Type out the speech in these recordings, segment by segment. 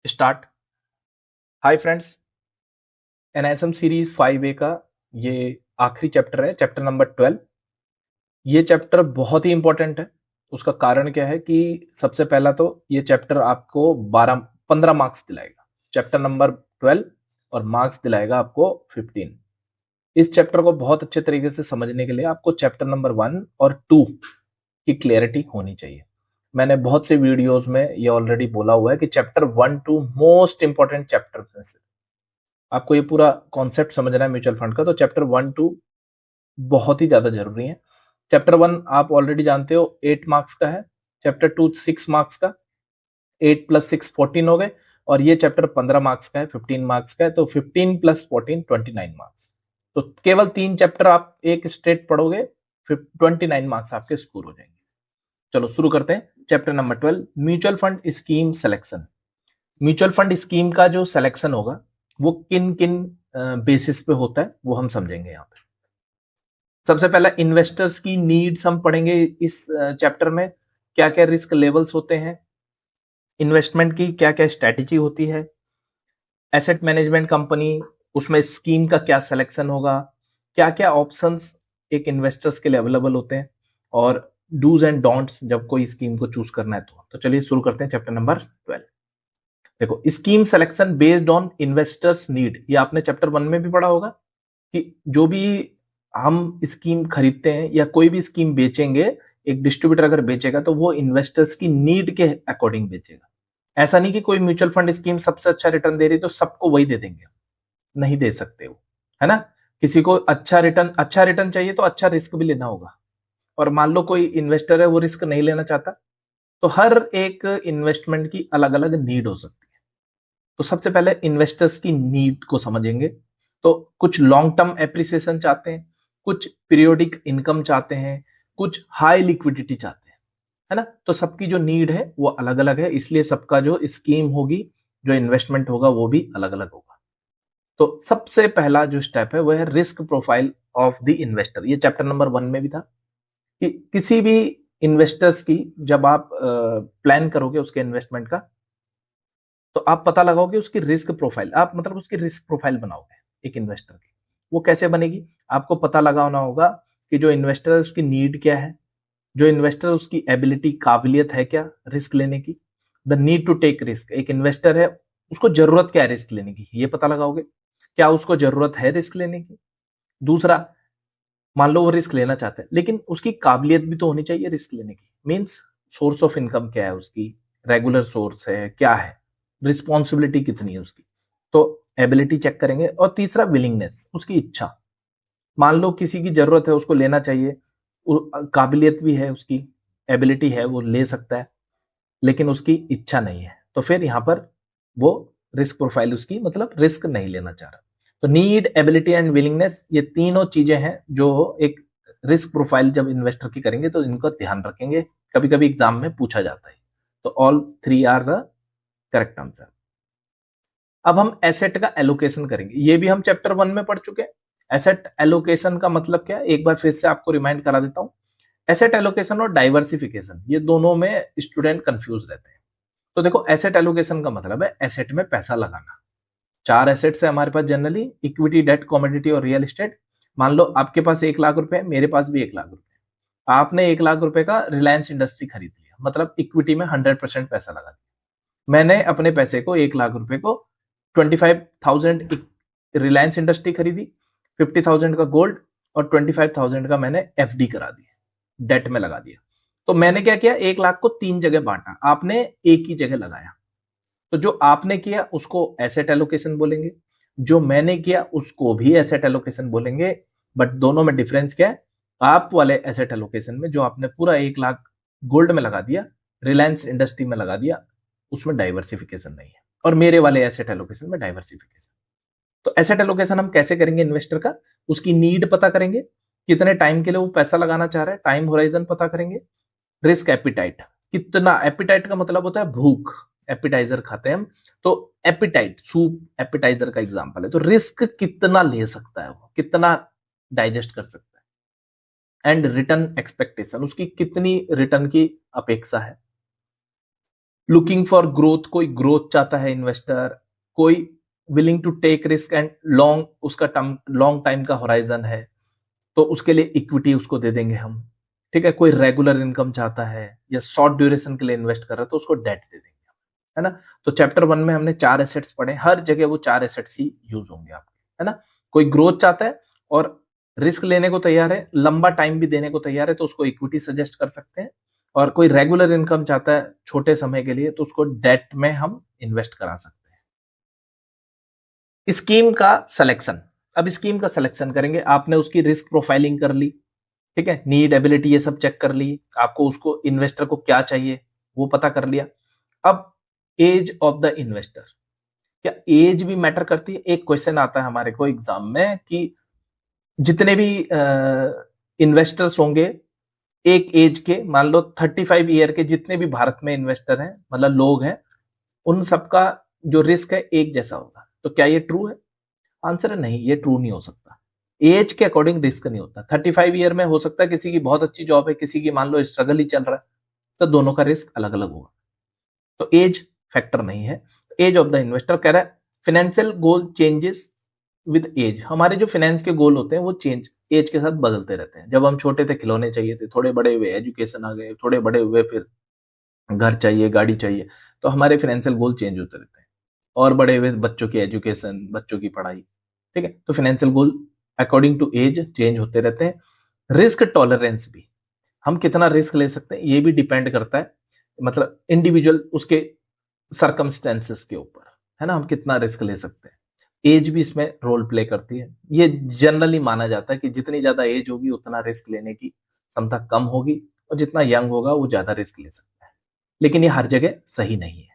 Start. Hi friends, NSM series 5A का ये आखिरी चैप्टर है, चैप्टर नंबर 12। ये चैप्टर बहुत ही इंपॉर्टेंट है। उसका कारण क्या है कि सबसे पहला तो ये चैप्टर आपको 15 मार्क्स दिलाएगा, चैप्टर नंबर 12, और मार्क्स दिलाएगा आपको 15। इस चैप्टर को बहुत अच्छे तरीके से समझने के लिए आपको चैप्टर नंबर 1 और 2 की क्लियरिटी होनी चाहिए। मैंने बहुत से वीडियोस में ये ऑलरेडी बोला हुआ है कि चैप्टर 1-2 मोस्ट इंपॉर्टेंट चैप्टर में से आपको ये पूरा कॉन्सेप्ट समझना है म्यूचुअल फंड का, तो चैप्टर 1-2 बहुत ही ज्यादा जरूरी है। चैप्टर 1 आप ऑलरेडी जानते हो 8 मार्क्स का है, चैप्टर 2 6 मार्क्स का, 8 + 6 14 हो गए, और ये चैप्टर 15 मार्क्स का है, 15 मार्क्स का है, तो 15 + 14 29 मार्क्स। तो केवल 3 चैप्टर आप एक स्ट्रेट पढ़ोगे, 29 मार्क्स आपके स्कोर हो जाएंगे। चलो शुरू करते हैं। Chapter number 12, mutual fund scheme selection. Mutual fund scheme का जो सिलेक्शन होगा वो किन किन बेसिस पे होता है वो हम समझेंगे यहाँ पे। सबसे पहला इन्वेस्टर्स की नीड्स हम पढ़ेंगे इस चैप्टर में। क्या क्या रिस्क लेवल्स होते हैं, इन्वेस्टमेंट की क्या क्या स्ट्रैटेजी होती है, एसेट मैनेजमेंट कंपनी, उसमें स्कीम का क्या सिलेक्शन होगा, क्या क्या ऑप्शंस एक इन्वेस्टर्स के लिए अवेलेबल होते हैं, और डूज एंड डोंट्स जब कोई स्कीम को चूज करना है तो चलिए शुरू करते हैं चैप्टर नंबर 12। देखो, scheme selection based on investors need, ये आपने चैप्टर 1 में भी पढ़ा होगा कि जो भी हम स्कीम खरीदते हैं या कोई भी स्कीम बेचेंगे, एक डिस्ट्रीब्यूटर अगर बेचेगा तो वो इन्वेस्टर्स की नीड के अकॉर्डिंग बेचेगा। ऐसा नहीं कि कोई म्यूचुअल फंड स्कीम सबसे अच्छा रिटर्न दे रही तो सबको वही दे देंगे, नहीं दे सकते वो, है ना। किसी को अच्छा रिटर्न चाहिए तो अच्छा रिस्क भी लेना होगा, और मान लो कोई इन्वेस्टर है वो रिस्क नहीं लेना चाहता, तो हर एक इन्वेस्टमेंट की अलग अलग नीड हो सकती है। तो सबसे पहले इन्वेस्टर्स की नीड को समझेंगे। तो कुछ लॉन्ग टर्म एप्रिसिएशन चाहते हैं, कुछ पीरियोडिक इनकम चाहते हैं, कुछ हाई लिक्विडिटी चाहते हैं, है ना। तो सबकी जो नीड है वो अलग अलग है, इसलिए सबका जो स्कीम होगी, जो इन्वेस्टमेंट होगा वो भी अलग अलग होगा। तो सबसे पहला जो स्टेप है वो है risk profile of the investor. ये चैप्टर नंबर 1 में भी था कि किसी भी इन्वेस्टर्स की जब आप प्लान करोगे उसके इन्वेस्टमेंट का, तो आप पता लगाओगे उसकी रिस्क प्रोफाइल, आप मतलब उसकी रिस्क प्रोफाइल बनाओगे एक इन्वेस्टर की। वो कैसे बनेगी, आपको पता लगाना होगा कि जो इन्वेस्टर है उसकी नीड क्या है, जो इन्वेस्टर उसकी एबिलिटी काबिलियत है क्या रिस्क लेने की, the need to take risk. एक इन्वेस्टर है, उसको जरूरत क्या है रिस्क लेने की, ये पता लगाओगे, क्या उसको जरूरत है रिस्क लेने की। दूसरा, मान लो वो रिस्क लेना चाहता है लेकिन उसकी काबिलियत भी तो होनी चाहिए रिस्क लेने की, मीन्स सोर्स ऑफ इनकम क्या है उसकी, रेगुलर सोर्स है क्या है, रिस्पॉन्सिबिलिटी कितनी है उसकी, तो एबिलिटी चेक करेंगे। और तीसरा विलिंगनेस, उसकी इच्छा। मान लो किसी की जरूरत है, उसको लेना चाहिए, काबिलियत भी है उसकी, एबिलिटी है, वो ले सकता है, लेकिन उसकी इच्छा नहीं है, तो फिर यहां पर वो रिस्क प्रोफाइल उसकी मतलब रिस्क नहीं लेना चाह रहा। तो नीड, एबिलिटी एंड विलिंगनेस, ये तीनों चीजें हैं जो एक रिस्क प्रोफाइल जब इन्वेस्टर की करेंगे तो इनको ध्यान रखेंगे, कभी कभी एग्जाम में पूछा जाता है। तो all 3 are the correct answer. अब हम एसेट का एलोकेशन करेंगे, ये भी हम चैप्टर 1 में पढ़ चुके हैं। एसेट एलोकेशन का मतलब क्या है, एक बार फिर से आपको रिमाइंड करा देता हूं। एसेट एलोकेशन और डाइवर्सिफिकेशन, ये दोनों में स्टूडेंट कंफ्यूज रहते हैं। तो देखो, एसेट एलोकेशन का मतलब है एसेट में पैसा लगाना। 4 एसेट्स है हमारे पास जनरली, इक्विटी, डेट, कमोडिटी और रियल एस्टेट। मान लो आपके पास 1 लाख रुपए है, मेरे पास भी 1 लाख रुपए। आपने 1 लाख रुपए का रिलायंस इंडस्ट्री खरीद लिया, मतलब इक्विटी में 100% पैसा लगा दिया। मैंने अपने पैसे को 1 लाख रुपए को 25,000 रिलायंस इंडस्ट्री खरीदी, 50,000 का गोल्ड, और 25,000 का मैंने एफडी करा दिया, डेट में लगा दिया। तो मैंने क्या किया, 1 लाख को 3 जगह बांटा, आपने एक ही जगह लगाया। तो जो आपने किया उसको एसेट एलोकेशन बोलेंगे, जो मैंने किया उसको भी एसेट एलोकेशन बोलेंगे। बट दोनों में डिफरेंस क्या है, आप वाले एसेट एलोकेशन में जो आपने पूरा 1 लाख गोल्ड में लगा दिया, रिलायंस इंडस्ट्री में लगा दिया, उसमें डाइवर्सिफिकेशन नहीं है, और मेरे वाले एसेट एलोकेशन में डाइवर्सिफिकेशन। तो एसेट एलोकेशन हम कैसे करेंगे इन्वेस्टर का, उसकी नीड पता करेंगे, कितने टाइम के लिए वो पैसा लगाना चाह रहा है, टाइम होराइजन पता करेंगे, रिस्क एपिटाइट, कितना, एपिटाइट का मतलब होता है भूख, एपिटाइजर खाते हैं हम, तो एपिटाइट, सूप एपिटाइजर का एग्जांपल है। तो रिस्क कितना ले सकता है वो, कितना डाइजेस्ट कर सकता है, एंड रिटर्न एक्सपेक्टेशन, उसकी कितनी रिटर्न की अपेक्षा है। लुकिंग फॉर ग्रोथ, कोई ग्रोथ चाहता है इन्वेस्टर, कोई willing to take risk and long, उसका लॉन्ग टाइम का होराइजन है तो उसके लिए इक्विटी उसको दे देंगे हम। ठीक है, कोई रेगुलर इनकम चाहता है या शॉर्ट ड्यूरेशन के लिए इन्वेस्ट कर रहा है तो उसको डेट दे देंगे, है ना। तो चैप्टर 1 में हमने 4 एसेट्स पढ़े, हर जगह वो 4 एसेट्स ही यूज होंगे आपके, है ना। कोई ग्रोथ चाहता है और रिस्क लेने को तैयार है, लंबा टाइम भी देने को तैयार है तो उसको इक्विटी सजेस्ट कर सकते हैं। और कोई रेगुलर इनकम चाहता है छोटे समय के लिए तो उसको डेट में हम इन्वेस्ट करा सकते हैं। स्कीम का सिलेक्शन, अब स्कीम का सिलेक्शन करेंगे। आपने उसकी रिस्क प्रोफाइलिंग कर ली, ठीक है, नीड एबिलिटी ये सब चेक कर ली, आपको उसको इन्वेस्टर को क्या चाहिए वो पता कर लिया। अब एज ऑफ द इन्वेस्टर, क्या एज भी मैटर करती है? एक क्वेश्चन आता है हमारे को एग्जाम में कि जितने भी इन्वेस्टर्स होंगे एक एज के, मान लो 35 ईयर के जितने भी भारत में इन्वेस्टर हैं, मतलब लोग हैं, उन सबका जो रिस्क है एक जैसा होगा। तो क्या ये ट्रू है? आंसर है नहीं, ये ट्रू नहीं हो सकता। एज के अकॉर्डिंग रिस्क नहीं होता। 35 ईयर में हो सकता है किसी की बहुत अच्छी जॉब है, किसी की मान लो स्ट्रगल ही चल रहा है, तो दोनों का रिस्क अलग अलग होगा। तो एज फैक्टर नहीं है। एज ऑफ द इन्वेस्टर कह रहा है financial goal changes with age. हमारे जो फाइनेंस के गोल होते हैं वो चेंज एज के साथ बदलते रहते हैं। जब हम छोटे थे खिलौने चाहिए थे, थोड़े बड़े हुए एजुकेशन आ गए, थोड़े बड़े हुए फिर घर चाहिए, गाड़ी चाहिए, तो हमारे फाइनेंशियल गोल चेंज होते रहते हैं। और बड़े हुए बच्चों की एजुकेशन, बच्चों की पढ़ाई, ठीक है। तो financial goal according to age change होते रहते हैं। रिस्क टॉलरेंस भी, हम कितना रिस्क ले सकते हैं ये भी डिपेंड करता है, मतलब इंडिविजुअल उसके सर्कमस्टेंसेस के ऊपर, है ना, हम कितना रिस्क ले सकते हैं। एज भी इसमें रोल प्ले करती है। ये जनरली माना जाता है कि जितनी ज्यादा एज होगी उतना रिस्क लेने की क्षमता कम होगी, और जितना यंग होगा वो ज्यादा रिस्क ले सकता है। लेकिन ये हर जगह सही नहीं है।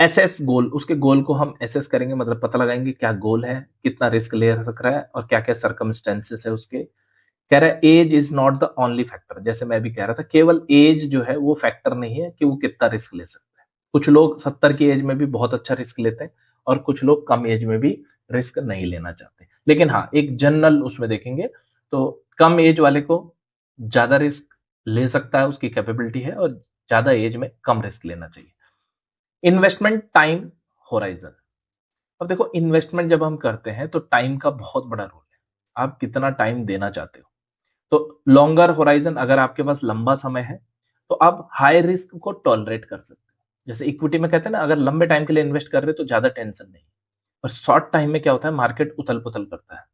एसएस गोल, उसके गोल को हम एसेस करेंगे, मतलब पता लगाएंगे क्या गोल है, कितना रिस्क ले सक रहा है और क्या क्या सर्कमस्टेंसेस है उसके। कह रहा है age is not the only factor, जैसे मैं भी कह रहा था, केवल एज जो है वो फैक्टर नहीं है कि वो कितना रिस्क ले सकता है। कुछ लोग 70 की एज में भी बहुत अच्छा रिस्क लेते हैं और कुछ लोग कम एज में भी रिस्क नहीं लेना चाहते। लेकिन हाँ, एक जनरल उसमें देखेंगे तो कम एज वाले को ज्यादा रिस्क ले सकता है, उसकी कैपेबिलिटी है, और ज्यादा एज में कम रिस्क लेना चाहिए। इन्वेस्टमेंट टाइम होराइजन, अब देखो इन्वेस्टमेंट जब हम करते हैं तो टाइम का बहुत बड़ा रोल है, आप कितना टाइम देना चाहते हो। तो लॉन्गर होराइजन, अगर आपके पास लंबा समय है तो आप हाई रिस्क को टॉलरेट कर सकते हो। जैसे इक्विटी में कहते हैं ना, अगर लंबे टाइम के लिए इन्वेस्ट कर रहे हो तो ज्यादा टेंशन नहीं। और शॉर्ट टाइम में क्या होता है, मार्केट उथल पुथल करता है,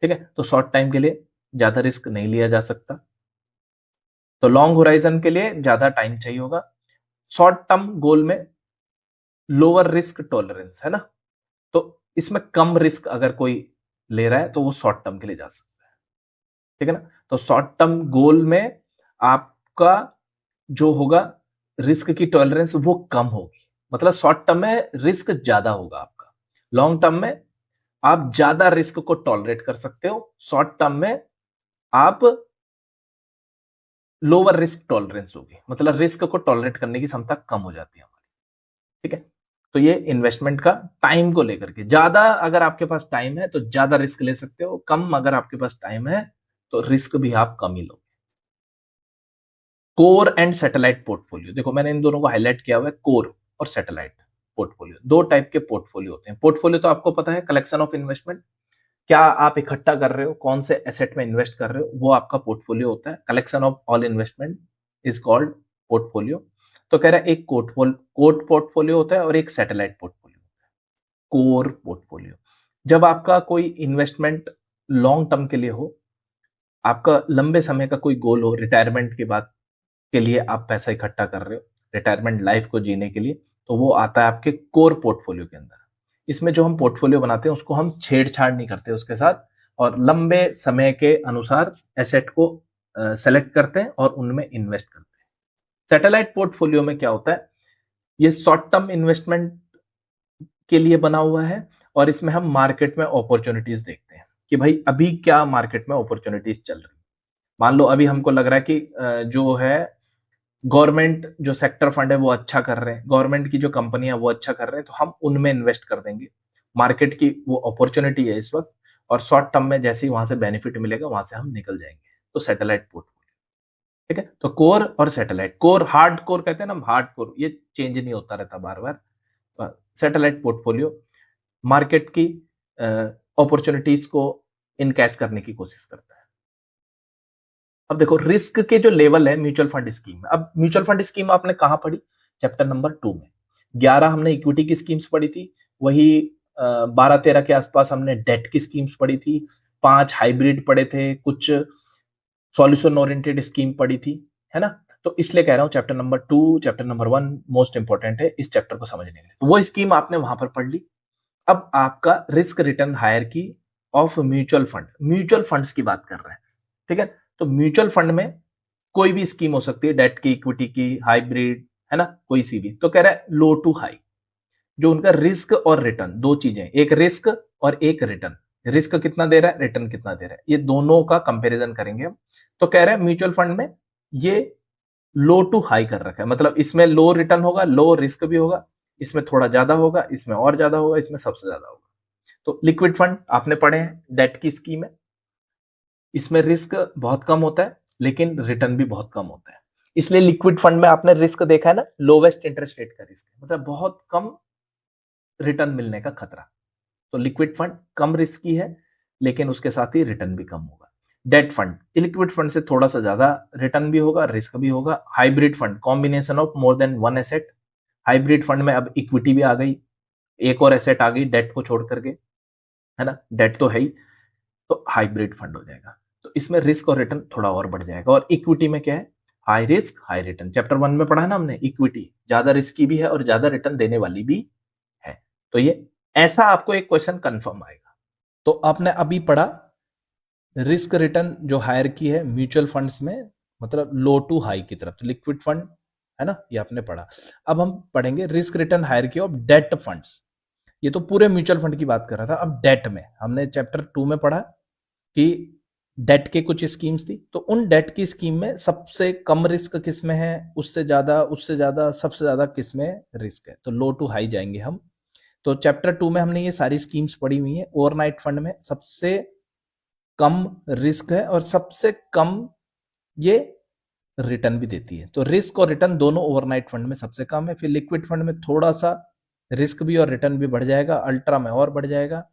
ठीक है, तो शॉर्ट टाइम के लिए ज्यादा रिस्क नहीं लिया जा सकता। तो लॉन्ग होराइजन के लिए ज्यादा टाइम चाहिए होगा। शॉर्ट टर्म गोल में लोअर रिस्क टॉलरेंस, है ना, तो इसमें कम रिस्क अगर कोई ले रहा है तो वो शॉर्ट टर्म के लिए जा सकता है, ठीक है ना। तो शॉर्ट टर्म गोल में आपका जो होगा रिस्क की टॉलरेंस वो कम होगी, मतलब शॉर्ट टर्म में रिस्क ज्यादा होगा आपका, लॉन्ग टर्म में आप ज्यादा रिस्क को टॉलरेट कर सकते हो, शॉर्ट टर्म में आप लोअर रिस्क टॉलरेंस होगी, मतलब रिस्क को टॉलरेट करने की क्षमता कम हो जाती है हमारी, ठीक है। तो ये इन्वेस्टमेंट का टाइम को लेकर के, ज्यादा अगर आपके पास टाइम है तो ज्यादा रिस्क ले सकते हो, कम अगर आपके पास टाइम है तो रिस्क भी आप कम ही लोगे। कोर एंड सैटेलाइट पोर्टफोलियो, देखो मैंने इन दोनों को हाईलाइट किया हुआ है, कोर और सैटेलाइट पोर्टफोलियो, दो टाइप के पोर्टफोलियो होते हैं। पोर्टफोलियो तो आपको पता है, कलेक्शन ऑफ इन्वेस्टमेंट, क्या आप इकट्ठा कर रहे हो, कौन से एसेट में इन्वेस्ट कर रहे हो, वो आपका पोर्टफोलियो होता है। Collection of all investment is called portfolio. तो कह रहा है एक कोर पोर्टफोलियो होता है और एक सैटेलाइट पोर्टफोलियो। कोर पोर्टफोलियो, जब आपका कोई इन्वेस्टमेंट लॉन्ग टर्म के लिए हो, आपका लंबे समय का कोई गोल हो, रिटायरमेंट के बाद के लिए आप पैसा इकट्ठा कर रहे हो, रिटायरमेंट लाइफ को जीने के लिए, तो वो आता है आपके कोर पोर्टफोलियो के अंदर। इसमें जो हम पोर्टफोलियो बनाते हैं उसको हम छेड़छाड़ नहीं करते उसके साथ, और लंबे समय के अनुसार एसेट को सेलेक्ट करते हैं और उनमें इन्वेस्ट करते हैं। सैटेलाइट पोर्टफोलियो में क्या होता है, ये शॉर्ट टर्म इन्वेस्टमेंट के लिए बना हुआ है, और इसमें हम मार्केट में अपॉर्चुनिटीज देखते हैं कि भाई अभी क्या मार्केट में अपॉर्चुनिटीज चल रही। मान लो अभी हमको लग रहा है कि जो है गवर्नमेंट जो सेक्टर फंड है वो अच्छा कर रहे हैं, गवर्नमेंट की जो कंपनी है वो अच्छा कर रहे हैं, तो हम उनमें इन्वेस्ट कर देंगे। मार्केट की वो अपॉर्चुनिटी है इस वक्त, और शॉर्ट टर्म में जैसे ही वहां से बेनिफिट मिलेगा वहां से हम निकल जाएंगे। तो सैटेलाइट पोर्टफोलियो, ठीक है। तो कोर और सैटेलाइट, कोर हार्ड कोर कहते हैं ना, हार्ड कोर ये चेंज नहीं होता रहता बार बार। सैटेलाइट पोर्टफोलियो मार्केट की अपॉर्चुनिटीज को इनकैश करने की कोशिश करता है। अब देखो रिस्क के जो लेवल है म्यूचुअल फंड स्कीम में, अब म्यूचुअल फंड स्कीम आपने कहां पढ़ी? चैप्टर नंबर 2 में। 11 हमने इक्विटी की स्कीम्स पढ़ी थी, वही 12-13 के आसपास हमने डेट की स्कीम्स पढ़ी थी, 5 हाइब्रिड पढ़े थे, कुछ सॉल्यूशन ओरिएंटेड स्कीम पढ़ी थी, है ना। तो इसलिए कह रहा हूं chapter number 2 chapter number 1 most important है इस चैप्टर को समझने के लिए। तो वो स्कीम आपने वहां पर पढ़ ली। अब आपका risk return hierarchy of mutual fund, mutual funds की बात कर रहे हैं, ठीक है। तो म्यूचुअल फंड में कोई भी स्कीम हो सकती है, डेट की, इक्विटी की, हाइब्रिड, है ना, कोई सी भी। तो कह रहा है लो टू हाई, जो उनका रिस्क और रिटर्न, दो चीजें, एक रिस्क और एक रिटर्न। रिस्क कितना दे रहा है, रिटर्न कितना दे रहा है, ये दोनों का कंपैरिजन करेंगे हम। तो कह रहा है म्यूचुअल फंड में ये लो टू हाई कर रखा है, मतलब इसमें लो रिटर्न होगा, लो रिस्क भी होगा, इसमें थोड़ा ज्यादा होगा, इसमें और ज्यादा होगा, इसमें सबसे ज्यादा होगा। तो लिक्विड फंड आपने पढ़े हैं, डेट की स्कीम है, इसमें रिस्क बहुत कम होता है लेकिन रिटर्न भी बहुत कम होता है। इसलिए लिक्विड फंड में आपने रिस्क देखा है ना, लोवेस्ट इंटरेस्ट रेट का रिस्क, मतलब बहुत कम रिटर्न मिलने का खतरा। तो लिक्विड फंड कम रिस्की है लेकिन उसके साथ ही रिटर्न भी कम होगा। डेट फंड लिक्विड फंड से थोड़ा सा ज्यादा रिटर्न भी होगा, रिस्क भी होगा। Hybrid fund combination of more than one asset, hybrid fund में अब इक्विटी भी आ गई, एक और एसेट आ गई डेट को छोड़ करके, है ना, डेट तो है ही, तो हाइब्रिड फंड हो जाएगा। तो इसमें रिस्क और रिटर्न थोड़ा और बढ़ जाएगा। और इक्विटी में क्या है, high risk high return. Chapter 1 में पढ़ा है ना हमने, इक्विटी ज्यादा रिस्की भी है और ज्यादा रिटर्न देने वाली भी है। तो ये ऐसा आपको एक क्वेश्चन कंफर्म आएगा। तो आपने अभी पढ़ा रिस्क रिटर्न जो हायरार्की है म्यूचुअल फंड्स में, मतलब लो टू हाई की तरफ, तो लिक्विड फंड है ना, ये आपने पढ़ा। अब हम पढ़ेंगे risk return hierarchy of date funds. ये तो पूरे म्यूचुअल फंड की बात कर रहा था। अब डेट में हमने चैप्टर 2 में पढ़ा कि डेट के कुछ स्कीम्स थी, तो उन डेट की स्कीम में सबसे कम रिस्क किस में है, उससे ज्यादा सबसे ज्यादा किस में रिस्क है। तो लो टू हाई जाएंगे हम। तो चैप्टर 2 में हमने ये सारी स्कीम्स पढ़ी हुई हैं। ओवरनाइट फंड में सबसे कम रिस्क है और सबसे कम ये रिटर्न भी देती है। तो रिस्क और रिटर्न दोनों ओवरनाइट फंड में सबसे कम है। फिर लिक्विड फंड में थोड़ा सा रिस्क भी और रिटर्न भी बढ़ जाएगा, अल्ट्रा में और बढ़ जाएगा,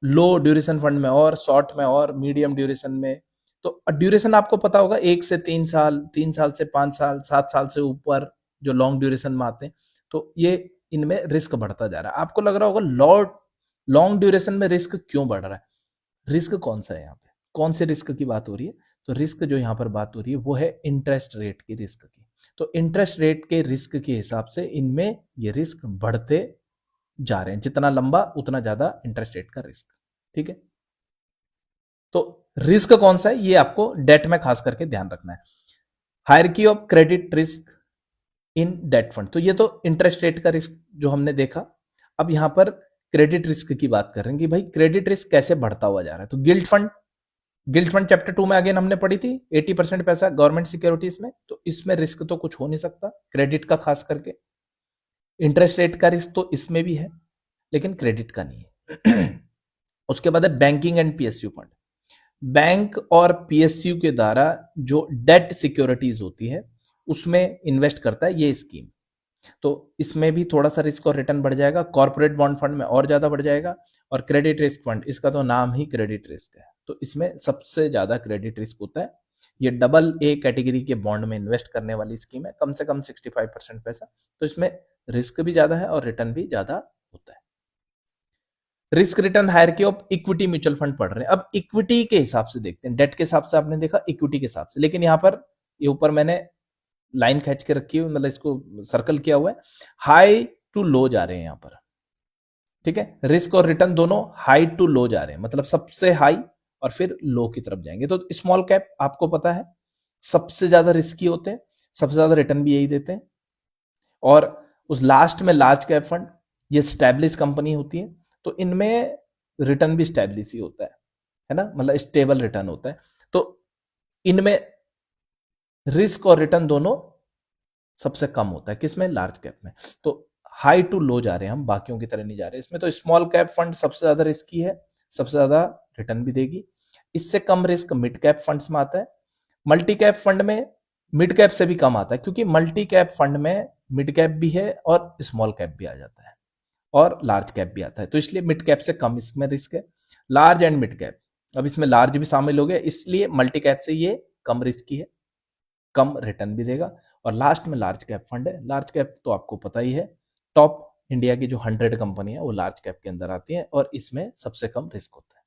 लो ड्यूरेशन फंड में और, शॉर्ट में और, मीडियम ड्यूरेशन में। तो ड्यूरेशन आपको पता होगा 1 से 3 साल, 3 साल से 5 साल, 7 साल से ऊपर जो लॉन्ग ड्यूरेशन में आते हैं। तो ये इनमें रिस्क बढ़ता जा रहा है। आपको लग रहा होगा लॉन्ग ड्यूरेशन में रिस्क क्यों बढ़ रहा है? रिस्क कौन सा है यहाँ पे, कौन से रिस्क की बात हो रही है? तो रिस्क जो यहाँ पर बात हो रही है वो है इंटरेस्ट रेट की रिस्क की। तो इंटरेस्ट रेट के रिस्क के हिसाब से इनमें ये रिस्क बढ़ते जा रहे हैं, जितना लंबा उतना ज्यादा इंटरेस्ट रेट का रिस्क। ठीक है, तो रिस्क कौन सा है ये आपको डेट में खास करके ध्यान रखना है। Hierarchy of credit risk in debt fund, तो ये तो इंटरेस्ट रेट का रिस्क जो हमने देखा। अब यहां पर क्रेडिट रिस्क की बात कर रहे हैं कि भाई क्रेडिट रिस्क कैसे बढ़ता हुआ जा रहा है। तो गिल्ट फंड चैप्टर 2 में अगेन हमने पढ़ी थी, 80% पैसा गवर्नमेंट सिक्योरिटीज में, तो इसमें रिस्क तो कुछ हो नहीं सकता क्रेडिट का खास करके। इंटरेस्ट रेट का रिस्क तो इसमें भी है लेकिन क्रेडिट का नहीं है। उसके बाद है banking and PSU fund. Bank और पीएसयू के द्वारा जो डेट सिक्योरिटीज होती है उसमें इन्वेस्ट करता है ये स्कीम। तो इसमें भी थोड़ा सा रिस्क और रिटर्न बढ़ जाएगा। कॉर्पोरेट बॉन्ड फंड में और ज्यादा बढ़ जाएगा। और क्रेडिट रिस्क फंड, इसका तो नाम ही क्रेडिट रिस्क है, तो इसमें सबसे ज्यादा क्रेडिट रिस्क होता है। ये डबल ए कैटेगरी के बॉन्ड में इन्वेस्ट करने वाली स्कीम है, कम से कम 65% पैसा, तो इसमें रिस्क भी ज्यादा है और रिटर्न भी ज्यादा होता है। Risk return hierarchy of equity mutual fund पढ़ रहे हैं। अब इक्विटी के हिसाब से देखते हैं, डेट के हिसाब से आपने देखा, इक्विटी के हिसाब से, लेकिन यहां पर ये ऊपर मैंने लाइन खींच के रखी है, मतलब इसको सर्कल किया हुआ है, हाई टू लो जा रहे हैं यहां पर। ठीक है, रिस्क और रिटर्न दोनों हाई टू लो जा रहे हैं, मतलब सबसे हाई और फिर लो की तरफ जाएंगे। तो स्मॉल कैप आपको पता है सबसे ज्यादा रिस्की होते हैं, सबसे ज्यादा रिटर्न भी यही देते हैं। और उस लास्ट में लार्ज कैप फंड, ये स्टैब्लिश कंपनी होती है, तो इनमें रिटर्न भी स्टैब्लिश ही होता है ना, मतलब स्टेबल रिटर्न होता है। तो इनमें रिस्क और रिटर्न दोनों सबसे कम होता है, किसमें, लार्ज कैप में। तो हाई टू लो जा रहे हैं हम, बाकियों की तरह नहीं जा रहे इसमें। तो स्मॉल कैप फंड सबसे ज्यादा रिस्की है, सबसे ज्यादा रिटर्न भी देगी। इससे कम रिस्क मिड कैप फंड्स में आता है मल्टी कैप फंड में मिड कैप से भी कम आता है, क्योंकि मल्टी कैप फंड में मिड कैप भी है और स्मॉल कैप भी आ जाता है और लार्ज कैप भी आता है, तो इसलिए मिड कैप से कम इसमें रिस्क है। लार्ज एंड मिड कैप, अब इसमें लार्ज भी शामिल हो गया, इसलिए मल्टी कैप से ये कम रिस्की है, कम रिटर्न भी देगा। और लास्ट में लार्ज कैप फंड है। लार्ज कैप तो आपको पता ही है, टॉप इंडिया की जो 100 कंपनी है वो लार्ज कैप के अंदर आती है और इसमें सबसे कम रिस्क होता है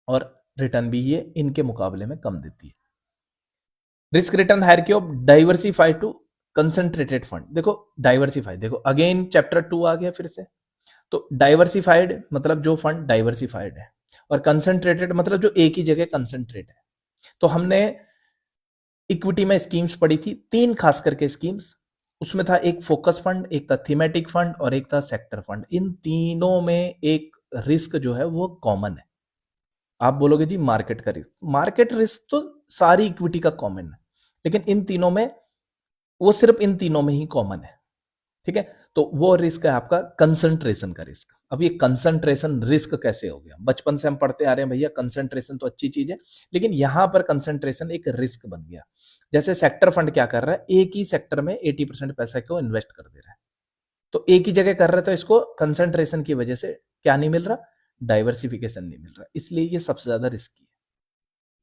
और रिटर्न भी ये इनके मुकाबले में कम देती है। Risk return hierarchy of diversified to concentrated fund. देखो डाइवर्सिफाइड, देखो अगेन चैप्टर 2 आ गया फिर से। तो डाइवर्सिफाइड मतलब जो फंड डाइवर्सिफाइड है, और कंसंट्रेटेड मतलब जो एक ही जगह कंसंट्रेट है। तो हमने इक्विटी में स्कीम्स पढ़ी थी, 3 खास करके स्कीम्स, उसमें था एक फोकस फंड, एक था थीमेटिक फंड और एक था सेक्टर फंड। इन तीनों में एक रिस्क जो है वो कॉमन है। आप बोलोगे जी मार्केट का रिस्क, मार्केट रिस्क तो सारी इक्विटी का कॉमन है, लेकिन इन तीनों में, वो सिर्फ इन तीनों में ही कॉमन है। ठीक है, तो वो रिस्क है आपका कंसंट्रेशन का रिस्क। अब ये कंसंट्रेशन रिस्क कैसे हो गया? बचपन से हम पढ़ते आ रहे हैं भैया कंसंट्रेशन तो अच्छी चीज है, लेकिन यहां पर कंसंट्रेशन एक रिस्क बन गया। जैसे सेक्टर फंड क्या कर रहा है, एक ही सेक्टर में 80% पैसा को इन्वेस्ट कर दे रहा है, तो एक ही जगह कर रहा है, तो इसको कंसंट्रेशन की वजह से क्या नहीं मिल रहा, डाइवर्सिफिकेशन नहीं मिल रहा, इसलिए ये सबसे ज्यादा रिस्की है।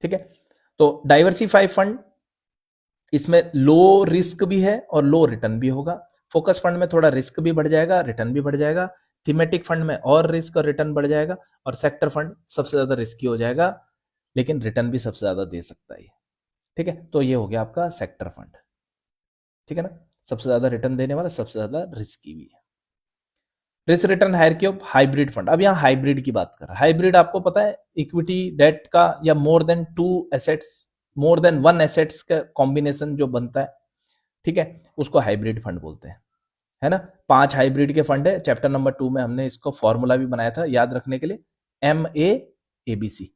ठीक है, तो डाइवर्सिफाई फंड, इसमें लो रिस्क भी है और लो रिटर्न भी होगा। फोकस फंड में थोड़ा रिस्क भी बढ़ जाएगा, रिटर्न भी बढ़ जाएगा। थीमेटिक फंड में और रिस्क और रिटर्न बढ़ जाएगा, और सेक्टर फंड सबसे ज्यादा रिस्की हो जाएगा, लेकिन रिटर्न भी सबसे ज्यादा दे सकता है। ठीक है, तो ये हो गया आपका सेक्टर फंड। ठीक है ना, सबसे ज्यादा रिटर्न देने वाला, सबसे ज्यादा रिस्की भी है। Risk return hierarchy of hybrid fund. अब यहाँ हाइब्रिड की बात कर रहा है। हाइब्रिड आपको पता है इक्विटी डेट का या more than 2 assets, more than 1 assets का कॉम्बिनेशन जो बनता है, ठीक है, उसको हाइब्रिड फंड बोलते हैं, है ना। 5 हाइब्रिड के फंड है, चैप्टर नंबर 2 में हमने इसको फॉर्मूला भी बनाया था याद रखने के लिए, MAABC।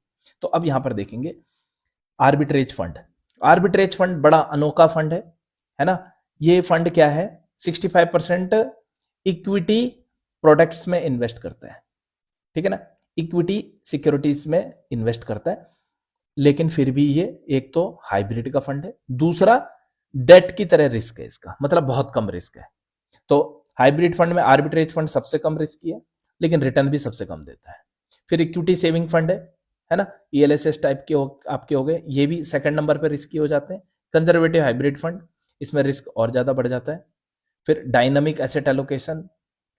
तो अब यहां पर देखेंगे आर्बिट्रेज फंड। आर्बिट्रेज फंड बड़ा अनोखा फंड है ना। ये फंड क्या है, 65% इक्विटी प्रोडक्ट्स में इन्वेस्ट करता है, ठीक है ना, इक्विटी सिक्योरिटीज में इन्वेस्ट करता है, लेकिन फिर भी ये एक तो हाइब्रिड का फंड है, दूसरा डेट की तरह रिस्क है इसका, मतलब बहुत कम रिस्क है। तो हाइब्रिड फंड में आर्बिट्रेज फंड सबसे कम रिस्की है, लेकिन रिटर्न भी सबसे कम देता है। फिर इक्विटी सेविंग फंड है ना, ELSS टाइप के आपके हो गए, ये भी सेकंड नंबर पर रिस्की हो जाते हैं। कंजर्वेटिव हाइब्रिड फंड, इसमें रिस्क और ज्यादा बढ़ जाता है। फिर डायनामिक एसेट एलोकेशन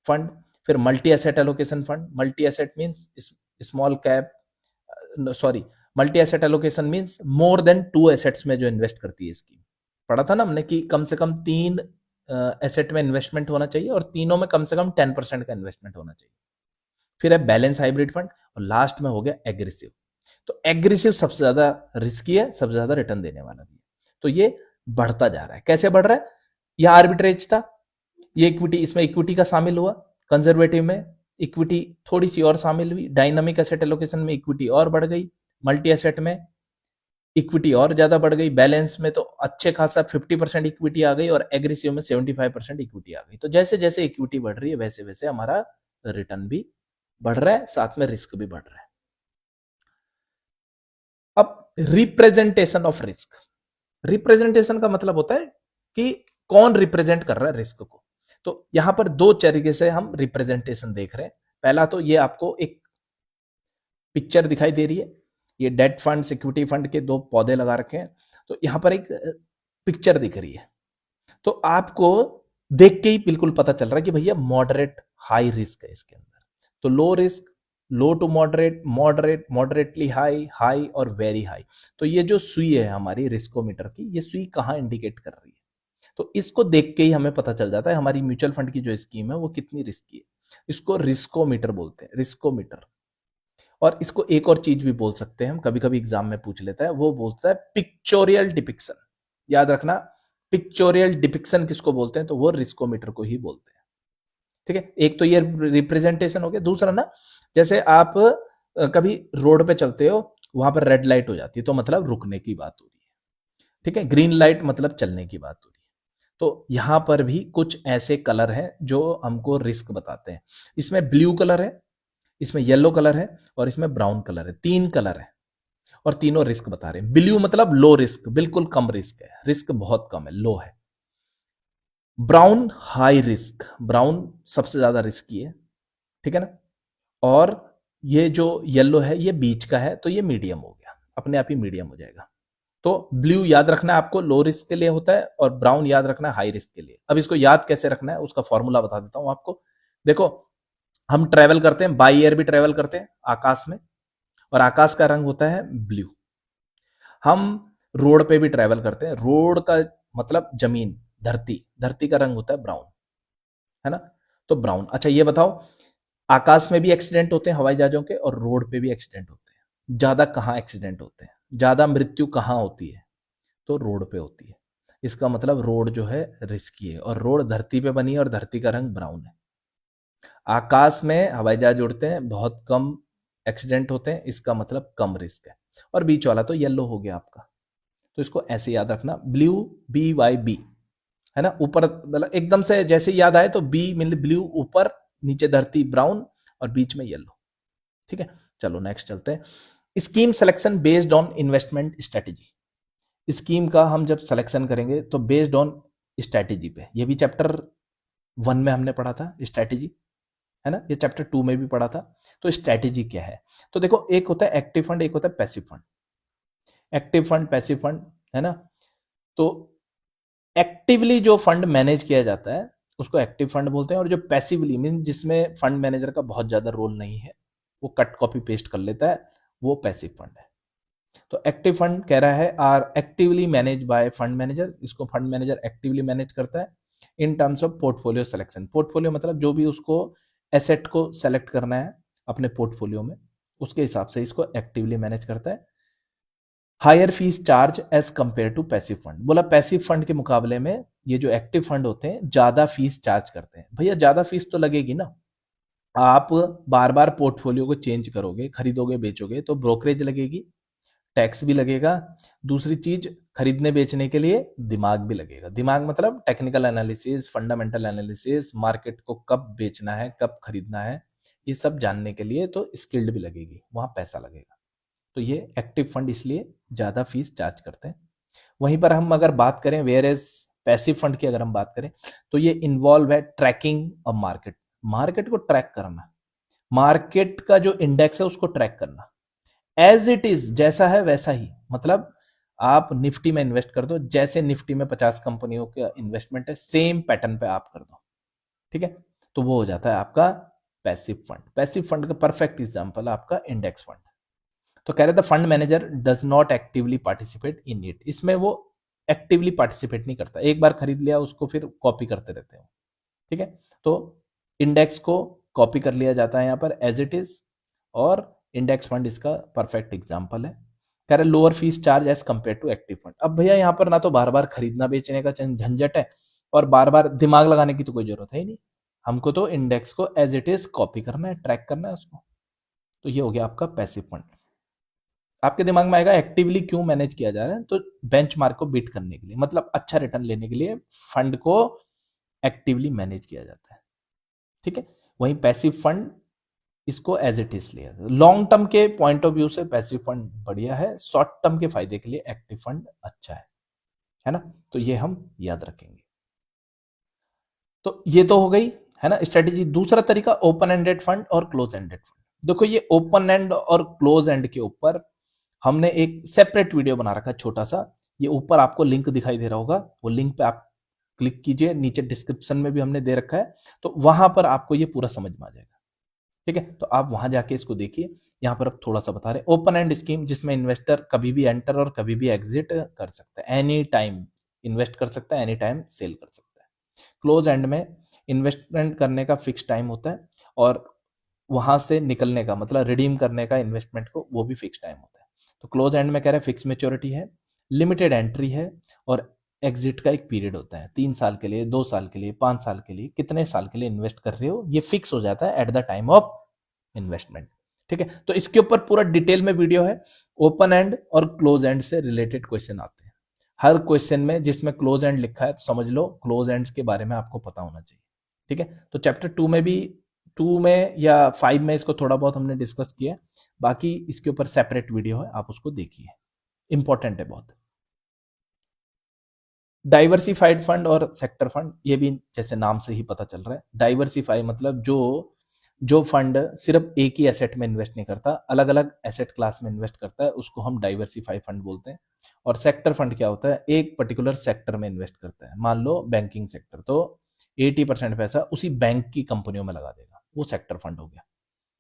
फंड, फिर multi asset allocation fund. Multi asset means small cap, sorry, multi asset allocation means more than 2 assets में जो इन्वेस्ट करती है स्कीम। पढ़ा था ना हमने कि कम से कम 3 एसेट में इन्वेस्टमेंट होना चाहिए और तीनों में कम से कम 10% का इन्वेस्टमेंट होना चाहिए। फिर है बैलेंस हाइब्रिड फंड, और लास्ट में हो गया एग्रेसिव। तो एग्रेसिव सबसे ज्यादा रिस्की है, सबसे ज्यादा रिटर्न देने वाला भी है। तो ये बढ़ता जा रहा है। कैसे बढ़ रहा है? यह आर्बिट्रेज था, ये इक्विटी, इसमें इक्विटी का शामिल हुआ, कंजर्वेटिव में इक्विटी थोड़ी सी और शामिल हुई, डायनामिक एसेट एलोकेशन में इक्विटी और बढ़ गई, मल्टी एसेट में इक्विटी और ज्यादा बढ़ गई, बैलेंस में तो अच्छे खासा 50% इक्विटी आ गई, और एग्रेसिव में 75% इक्विटी आ गई। तो जैसे जैसे इक्विटी बढ़ रही है वैसे वैसे हमारा रिटर्न भी बढ़ रहा है, साथ में रिस्क भी बढ़ रहा है। अब रिप्रेजेंटेशन ऑफ रिस्क। रिप्रेजेंटेशन का मतलब होता है कि कौन रिप्रेजेंट कर रहा है रिस्क को। तो यहां पर 2 तरीके से हम रिप्रेजेंटेशन देख रहे हैं। पहला तो ये आपको एक पिक्चर दिखाई दे रही है, ये डेट फंड सिक्योरिटी फंड के 2 पौधे लगा रखे हैं, तो यहां पर एक पिक्चर दिख रही है। तो आपको देख के ही बिल्कुल पता चल रहा है कि भैया मॉडरेट हाई रिस्क है इसके अंदर। तो low risk, low to moderate, moderate, moderately high, high और वेरी हाई। तो ये जो सुई है हमारी रिस्कोमीटर की, ये सुई कहां इंडिकेट कर रही है, तो इसको देख के ही हमें पता चल जाता है हमारी म्यूचुअल फंड की जो स्कीम है वो कितनी रिस्की है। इसको रिस्कोमीटर बोलते हैं, रिस्कोमीटर। और इसको एक और चीज भी बोल सकते हैं हम, कभी कभी एग्जाम में पूछ लेता है, वो बोलता है पिक्चोरियल डिपिक्शन। याद रखना, पिक्चोरियल डिपिक्शन किसको बोलते हैं, तो वो रिस्कोमीटर को ही बोलते हैं। ठीक है, एक तो ये रिप्रेजेंटेशन हो गया। दूसरा ना, जैसे आप कभी रोड पे चलते हो, वहां पर रेड लाइट हो जाती है तो मतलब रुकने की बात हो रही है, ठीक है, ग्रीन लाइट मतलब चलने की बात हो रही है। तो यहां पर भी कुछ ऐसे कलर हैं जो हमको रिस्क बताते हैं। इसमें ब्लू कलर है, इसमें येलो कलर है और इसमें ब्राउन कलर है, 3 कलर है। और तीनों रिस्क बता रहे हैं। ब्लू मतलब लो रिस्क, बिल्कुल कम रिस्क है, रिस्क बहुत कम है, लो है। ब्राउन हाई रिस्क, ब्राउन सबसे ज्यादा रिस्की है, ठीक है ना। और ये जो येलो है ये बीच का है, तो ये मीडियम हो गया, अपने आप ही मीडियम हो जाएगा। तो ब्लू याद रखना है आपको, लो रिस्क के लिए होता है, और ब्राउन याद रखना है हाई रिस्क के लिए। अब इसको याद कैसे रखना है उसका फॉर्मूला बता देता हूं आपको। देखो, हम ट्रेवल करते हैं, बाई एयर भी ट्रेवल करते हैं आकाश में, और आकाश का रंग होता है ब्लू। हम रोड पे भी ट्रेवल करते हैं, रोड का मतलब जमीन, धरती, धरती का रंग होता है ब्राउन, है ना। तो ब्राउन। अच्छा ये बताओ, आकाश में भी एक्सीडेंट होते हैं हवाई जहाजों के, और रोड पे भी एक्सीडेंट होते हैं। ज्यादा कहाँ एक्सीडेंट होते हैं, ज्यादा मृत्यु कहाँ होती है, तो रोड पे होती है। इसका मतलब रोड जो है रिस्की है, और रोड धरती पे बनी है और धरती का रंग ब्राउन है। आकाश में हवाई जहाज उड़ते हैं, बहुत कम एक्सीडेंट होते हैं, इसका मतलब कम रिस्क है। और बीच वाला तो येलो हो गया आपका, तो इसको ऐसे याद रखना, ब्लू, BYB, है ना। ऊपर मतलब एकदम से जैसे याद आए तो बी मतलब ब्लू ऊपर, नीचे धरती ब्राउन, और बीच में येलो, ठीक है। चलो नेक्स्ट चलते हैं। Scheme selection based on investment strategy. Scheme का हम जब सिलेक्शन करेंगे तो बेस्ड ऑन स्ट्रेटेजी पे, ये भी चैप्टर 1 में हमने पढ़ा था स्ट्रेटेजी, है ना। ये चैप्टर 2 में भी पढ़ा था। तो स्ट्रेटेजी क्या है, तो देखो एक होता है एक्टिव फंड, एक होता है passive fund. Active fund, passive fund, है ना। तो एक्टिवली जो फंड मैनेज किया जाता है उसको एक्टिव फंड बोलते हैं, और जो पैसिवली मीन जिसमें फंड मैनेजर का बहुत ज्यादा रोल नहीं है, वो कट कॉपी पेस्ट कर लेता है, वो पैसिव फंड है। तो एक्टिव फंड कह रहा है are actively manage by fund manager, इसको फंड मैनेजर एक्टिवली मैनेज करता है in terms of portfolio selection. Portfolio मतलब जो भी उसको एसेट को सेलेक्ट करना है अपने पोर्टफोलियो में, उसके हिसाब से इसको एक्टिवली मैनेज करता है। Higher fees charge as compare to passive fund, बोला पैसिव फंड के मुकाबले में ये जो एक्टिव फंड होते हैं ज्यादा फीस चार्ज करते हैं। भैया ज्यादा फीस तो लगेगी ना, आप बार बार पोर्टफोलियो को चेंज करोगे, खरीदोगे बेचोगे, तो ब्रोकरेज लगेगी, टैक्स भी लगेगा। दूसरी चीज, खरीदने बेचने के लिए दिमाग भी लगेगा। दिमाग मतलब technical analysis, fundamental analysis, market को कब बेचना है कब खरीदना है, ये सब जानने के लिए तो स्किल्ड भी लगेगी, वहां पैसा लगेगा। तो ये एक्टिव फंड इसलिए ज्यादा फीस चार्ज करते हैं। वहीं पर हम अगर बात करें वेयर एज पैसिव फंड की, अगर हम बात करें तो ये इन्वॉल्व है ट्रैकिंग ऑफ मार्केट, मार्केट को ट्रैक करना, मार्केट का जो इंडेक्स है उसको ट्रैक करना, एज इट इज, जैसा है वैसा ही। मतलब आप निफ्टी में इन्वेस्ट कर दो, जैसे निफ्टी में 50 कंपनियों का इन्वेस्टमेंट है, सेम पैटर्न पे आप कर दो, ठीक है। तो वो हो जाता है आपका पैसिव फंड। पैसिव फंड का परफेक्ट एग्जांपल है आपका इंडेक्स फंड। तो कह रहे थे fund manager does not actively participate in it, इसमें वो एक्टिवली पार्टिसिपेट नहीं करता, एक बार खरीद लिया उसको फिर कॉपी करते रहते हो, ठीक है। तो इंडेक्स को कॉपी कर लिया जाता है यहाँ पर एज इट इज, और इंडेक्स फंड इसका परफेक्ट एग्जाम्पल है। कह रहे lower fees charge as compare to active fund. अब भैया यहाँ पर ना तो बार बार खरीदना बेचने का झंझट है, और बार बार दिमाग लगाने की तो कोई जरूरत है ही नहीं, हमको तो इंडेक्स को एज इट इज कॉपी करना है, ट्रैक करना है उसको। तो ये हो गया आपका पैसिव फंड। आपके दिमाग में आएगा एक्टिवली क्यों मैनेज किया जा रहा है, तो बेंचमार्क को बीट करने के लिए, मतलब अच्छा रिटर्न लेने के लिए फंड को एक्टिवली मैनेज किया जाता है, ठीक है। वहीं पैसिव फंड इसको एज इट इज लिया, लॉन्ग टर्म के पॉइंट ऑफ व्यू से पैसिव फंड बढ़िया है, शॉर्ट टर्म के फायदे के लिए एक्टिव फंड अच्छा है ना। तो ये हम याद रखेंगे। तो ये तो हो गई, है ना, स्ट्रेटेजी। दूसरा तरीका ओपन एंडेड फंड और क्लोज एंडेड फंड। देखो ये ओपन एंड और क्लोज एंड के ऊपर हमने एक सेपरेट वीडियो बना रखा है छोटा सा, ये ऊपर आपको लिंक दिखाई दे रहा होगा, वो लिंक पे आप क्लिक कीजिए, नीचे डिस्क्रिप्शन में भी हमने दे रखा है, तो वहां पर आपको ये पूरा समझ में आ जाएगा, ठीक है। तो आप वहां जाके इसको देखिए। यहाँ पर अब थोड़ा सा बता रहे ओपन एंड स्कीम, जिसमें इन्वेस्टर कभी भी एंटर और कभी भी एग्जिट कर सकता है, एनी टाइम इन्वेस्ट कर सकता है, एनी टाइम सेल कर सकता है। क्लोज एंड में इन्वेस्टमेंट करने का फिक्स टाइम होता है, और वहां से निकलने का मतलब रिडीम करने का इन्वेस्टमेंट को, वो भी फिक्स टाइम होता है। तो क्लोज एंड में कह रहे हैं फिक्स मेच्योरिटी है, लिमिटेड एंट्री है, और एग्जिट का एक पीरियड होता है, 3 साल के लिए, 2 साल के लिए, 5 साल के लिए, कितने साल के लिए इन्वेस्ट कर रहे हो ये फिक्स हो जाता है at the time of investment, ठीक है। तो इसके ऊपर पूरा डिटेल में वीडियो है। ओपन एंड और क्लोज एंड से रिलेटेड क्वेश्चन आते हैं, हर क्वेश्चन में जिसमें क्लोज एंड लिखा है तो समझ लो क्लोज एंड के बारे में आपको पता होना चाहिए, ठीक है। तो चैप्टर 2 में भी 2 में या 5 में इसको थोड़ा बहुत हमने डिस्कस किया, बाकी इसके ऊपर सेपरेट वीडियो है, आप उसको देखिए, इंपॉर्टेंट है बहुत। डाइवर्सिफाइड फंड और सेक्टर फंड, ये भी जैसे नाम से ही पता चल रहा है, डाइवर्सिफाई मतलब जो जो फंड सिर्फ एक ही एसेट में इन्वेस्ट नहीं करता, अलग अलग एसेट क्लास में इन्वेस्ट करता है, उसको हम डाइवर्सिफाई फंड बोलते हैं। और सेक्टर फंड क्या होता है, एक पर्टिकुलर सेक्टर में इन्वेस्ट करता है, मान लो बैंकिंग सेक्टर, तो 80% पैसा उसी बैंक की कंपनियों में लगा देगा, वो सेक्टर फंड हो गया।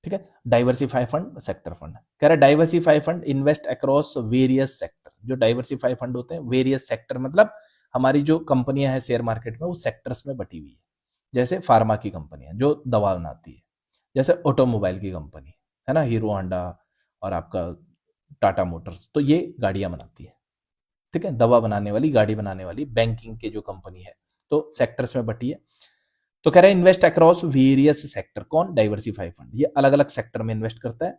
ठीक है, डाइवर्सिफाई फंड, सेक्टर फंड। कह रहा है diversify fund invest across various sector. जो डाइवर्सिफाई फंड होते हैं, वेरियस सेक्टर मतलब हमारी जो कंपनियां हैं शेयर मार्केट में वो सेक्टर्स में बटी हुई है। जैसे फार्मा की कंपनियां जो दवा बनाती है, जैसे ऑटोमोबाइल की कंपनी है ना, हीरो होंडा और आपका टाटा मोटर्स, तो ये गाड़ियां बनाती है। ठीक है, दवा बनाने वाली, गाड़ी बनाने वाली, बैंकिंग के जो कंपनी है, तो सेक्टर्स में बटी है। तो कह रहे हैं इन्वेस्ट अक्रॉस वेरियस सेक्टर, कौन, डाइवर्सिफाई फंड, ये अलग अलग सेक्टर में इन्वेस्ट करता है,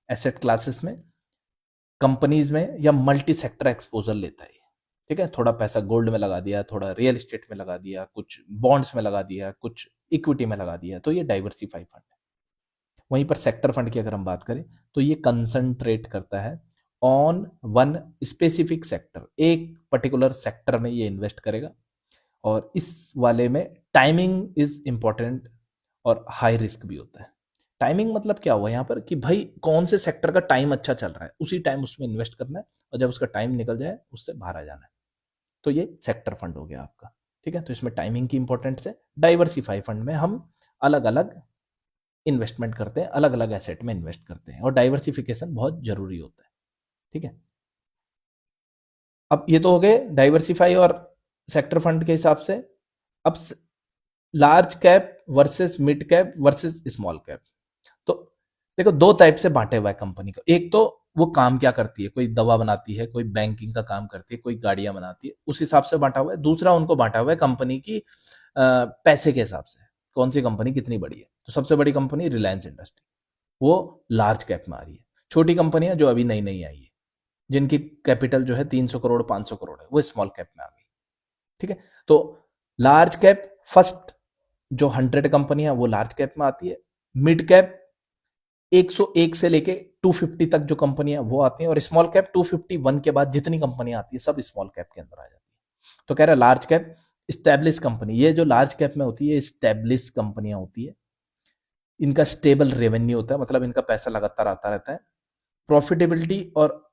एसेट क्लासेस में, कंपनीज में, या मल्टी सेक्टर एक्सपोजर लेता है। ठीक है, थोड़ा पैसा गोल्ड में लगा दिया, थोड़ा रियल एस्टेट में लगा दिया, कुछ बॉन्ड्स में लगा दिया, कुछ इक्विटी में लगा दिया, तो ये डाइवर्सिफाई फंड है। वहीं पर सेक्टर फंड की अगर हम बात करें तो ये कंसंट्रेट करता है ऑन वन स्पेसिफिक सेक्टर, एक पर्टिकुलर सेक्टर में ये इन्वेस्ट करेगा। और इस वाले में टाइमिंग इज इंपॉर्टेंट और हाई रिस्क भी होता है। टाइमिंग मतलब क्या हुआ यहाँ पर कि भाई कौन से सेक्टर का टाइम अच्छा चल रहा है, उसी टाइम उसमें इन्वेस्ट करना है, और जब उसका टाइम निकल जाए उससे बाहर आ जाना है। तो ये सेक्टर फंड हो गया आपका। ठीक है, तो इसमें टाइमिंग की इंपॉर्टेंस है। डाइवर्सिफाई फंड में हम अलग अलग इन्वेस्टमेंट करते हैं, अलग अलग एसेट में इन्वेस्ट करते हैं, और डाइवर्सिफिकेशन बहुत जरूरी होता है। ठीक है, अब ये तो हो गए डाइवर्सिफाई और सेक्टर फंड के हिसाब से। अब large cap versus mid cap versus small cap, तो देखो दो टाइप से बांटे हुआ है कंपनी को। एक तो वो काम क्या करती है, कोई दवा बनाती है, कोई बैंकिंग का काम करती है, कोई गाड़ियां बनाती है, उस हिसाब से बांटा हुआ है। दूसरा उनको बांटा हुआ है कंपनी की पैसे के हिसाब से, कौन सी कंपनी कितनी बड़ी है। तो सबसे बड़ी कंपनी रिलायंस इंडस्ट्री, वो लार्ज कैप में आ रही है। छोटी कंपनियां जो अभी नई नई आई है, जिनकी कैपिटल जो है 300 करोड़ 500 करोड़ है, वो स्मॉल कैप में आ गई। ठीक है, तो लार्ज कैप फर्स्ट जो 100 कंपनियां वो लार्ज कैप में आती है, मिड कैप 101 से लेके 250 तक जो कंपनियां वो आती हैं, और स्मॉल कैप 251 के बाद जितनी कंपनियां आती है सब स्मॉल कैप के अंदर आ जाती है। तो कह रहा है लार्ज कैप स्टैब्लिश कंपनी, ये जो लार्ज कैप में होती है स्टैब्लिश कंपनियां होती है, इनका स्टेबल रेवेन्यू होता है, मतलब इनका पैसा लगातार आता रहता है, प्रॉफिटेबिलिटी और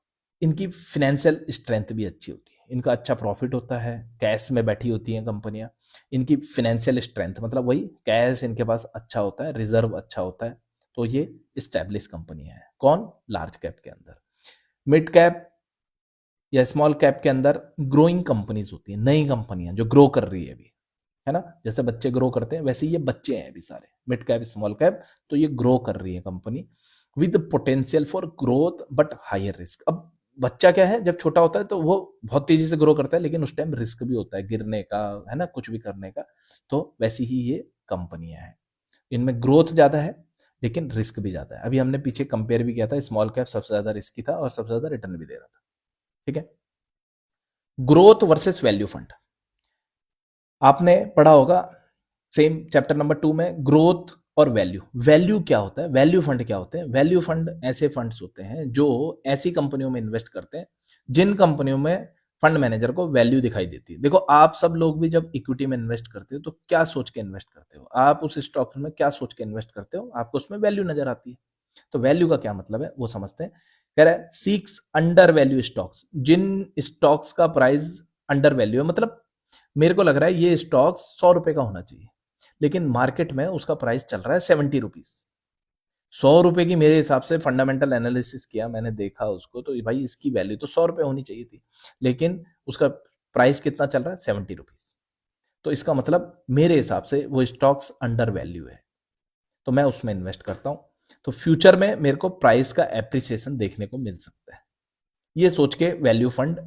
इनकी फिनेंशियल स्ट्रेंथ भी अच्छी होती है, इनका अच्छा प्रॉफिट होता है, कैश में बैठी होती हैं कंपनियां, इनकी फिनेंशियल स्ट्रेंथ मतलब वही कैश इनके पास अच्छा होता है, रिजर्व अच्छा होता है। तो ये स्टैब्लिश कंपनी है, कौन, लार्ज कैप के अंदर। मिड कैप या स्मॉल कैप के अंदर ग्रोइंग कंपनीज होती है, नई कंपनियां जो ग्रो कर रही है अभी, है ना, जैसे बच्चे ग्रो करते हैं वैसे ये बच्चे हैं अभी सारे, मिड कैप स्मॉल कैप, तो ये ग्रो कर रही है company with potential for growth but higher risk. अब बच्चा क्या है, जब छोटा होता है तो वो बहुत तेजी से ग्रो करता है, लेकिन उस टाइम रिस्क भी होता है गिरने का, है ना, कुछ भी करने का। तो वैसी ही ये कंपनियां हैं, इनमें ग्रोथ ज्यादा है लेकिन रिस्क भी ज्यादा है। अभी हमने पीछे कंपेयर भी किया था, स्मॉल कैप सबसे ज्यादा रिस्की था और सबसे ज्यादा रिटर्न भी दे रहा था। ठीक है, ग्रोथ वर्सेस वैल्यू फंड, आपने पढ़ा होगा सेम चैप्टर नंबर 2 में, ग्रोथ और वैल्यू। वैल्यू क्या होता है, वैल्यू फंड क्या होते हैं। वैल्यू फंड ऐसे फंड्स होते हैं जो ऐसी कंपनियों में इन्वेस्ट करते हैं जिन कंपनियों में फंड मैनेजर को वैल्यू दिखाई देती है। देखो आप सब लोग भी जब इक्विटी में इन्वेस्ट करते हो तो क्या सोच के इन्वेस्ट करते हो, आप उस स्टॉक में क्या सोच के इन्वेस्ट करते हो, आपको उसमें वैल्यू नजर आती है। तो वैल्यू का क्या मतलब है वो समझते हैं। कह रहा है सीक्स अंडर वैल्यू स्टॉक्स, जिन स्टॉक्स का प्राइस अंडर वैल्यू है, मतलब मेरे को लग रहा है ये स्टॉक 100 रुपए का होना चाहिए, लेकिन मार्केट में उसका प्राइस चल रहा है 70 रुपीज। 100 रुपए की मेरे हिसाब से फंडामेंटल एनालिसिस किया मैंने, देखा उसको, तो भाई इसकी वैल्यू तो 100 रुपए होनी चाहिए थी, लेकिन उसका प्राइस कितना चल रहा है, 70 रुपीज। तो इसका मतलब मेरे हिसाब से वो स्टॉक्स अंडर वैल्यू है, तो मैं उसमें इन्वेस्ट करता हूं। तो फ्यूचर में मेरे को प्राइस का एप्रिसिएशन देखने को मिल सकता है, ये सोच के वैल्यू फंड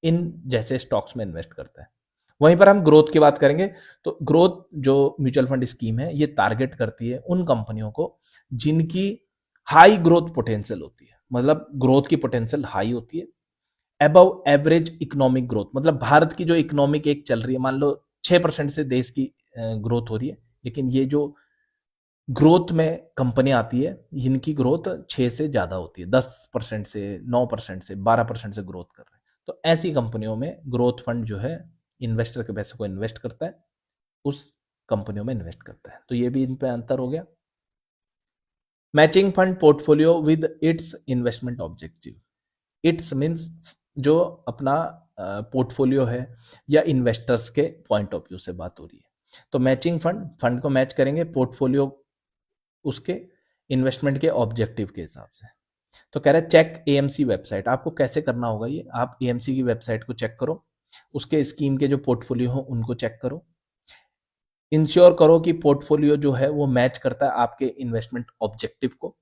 इन जैसे स्टॉक्स में इन्वेस्ट करता है। वहीं पर हम ग्रोथ की बात करेंगे, तो ग्रोथ जो म्यूचुअल फंड स्कीम है ये टारगेट करती है उन कंपनियों को जिनकी हाई ग्रोथ पोटेंशियल होती है, मतलब ग्रोथ की पोटेंशियल हाई होती है, अबव एवरेज इकोनॉमिक ग्रोथ, मतलब भारत की जो इकोनॉमिक एक चल रही है, मान लो 6% से देश की ग्रोथ हो रही है, लेकिन ये जो ग्रोथ में कंपनी आती है, इनकी ग्रोथ 6 से ज़्यादा होती है, 10% से, 9% से, 12% से ग्रोथ कर रहे हैं। तो ऐसी कंपनियों में ग्रोथ फंड जो है इन्वेस्टर के पैसे को इन्वेस्ट करता है, उस कंपनियों में इन्वेस्ट करता है। तो ये भी इन पे अंतर हो गया। Matching fund portfolio with its investment objective. It's means जो अपना पोर्टफोलियो है या इन्वेस्टर्स के पॉइंट ऑफ व्यू से बात हो रही है। तो मैचिंग फंड, फंड को मैच करेंगे पोर्टफोलियो उसके इन्वेस्टमेंट के ऑब्जेक्टिव के हिसाब से। तो कह रहे हैं चेक एएमसी वेबसाइट। आपको कैसे करना होगा ये, आप एएमसी की वेबसाइट को चेक करो, उसके स्कीम के जो पोर्टफोलियो हो उनको चेक करो, इंश्योर करो कि पोर्टफोलियो जो है वो मैच करता है आपके इन्वेस्टमेंट ऑब्जेक्टिव को,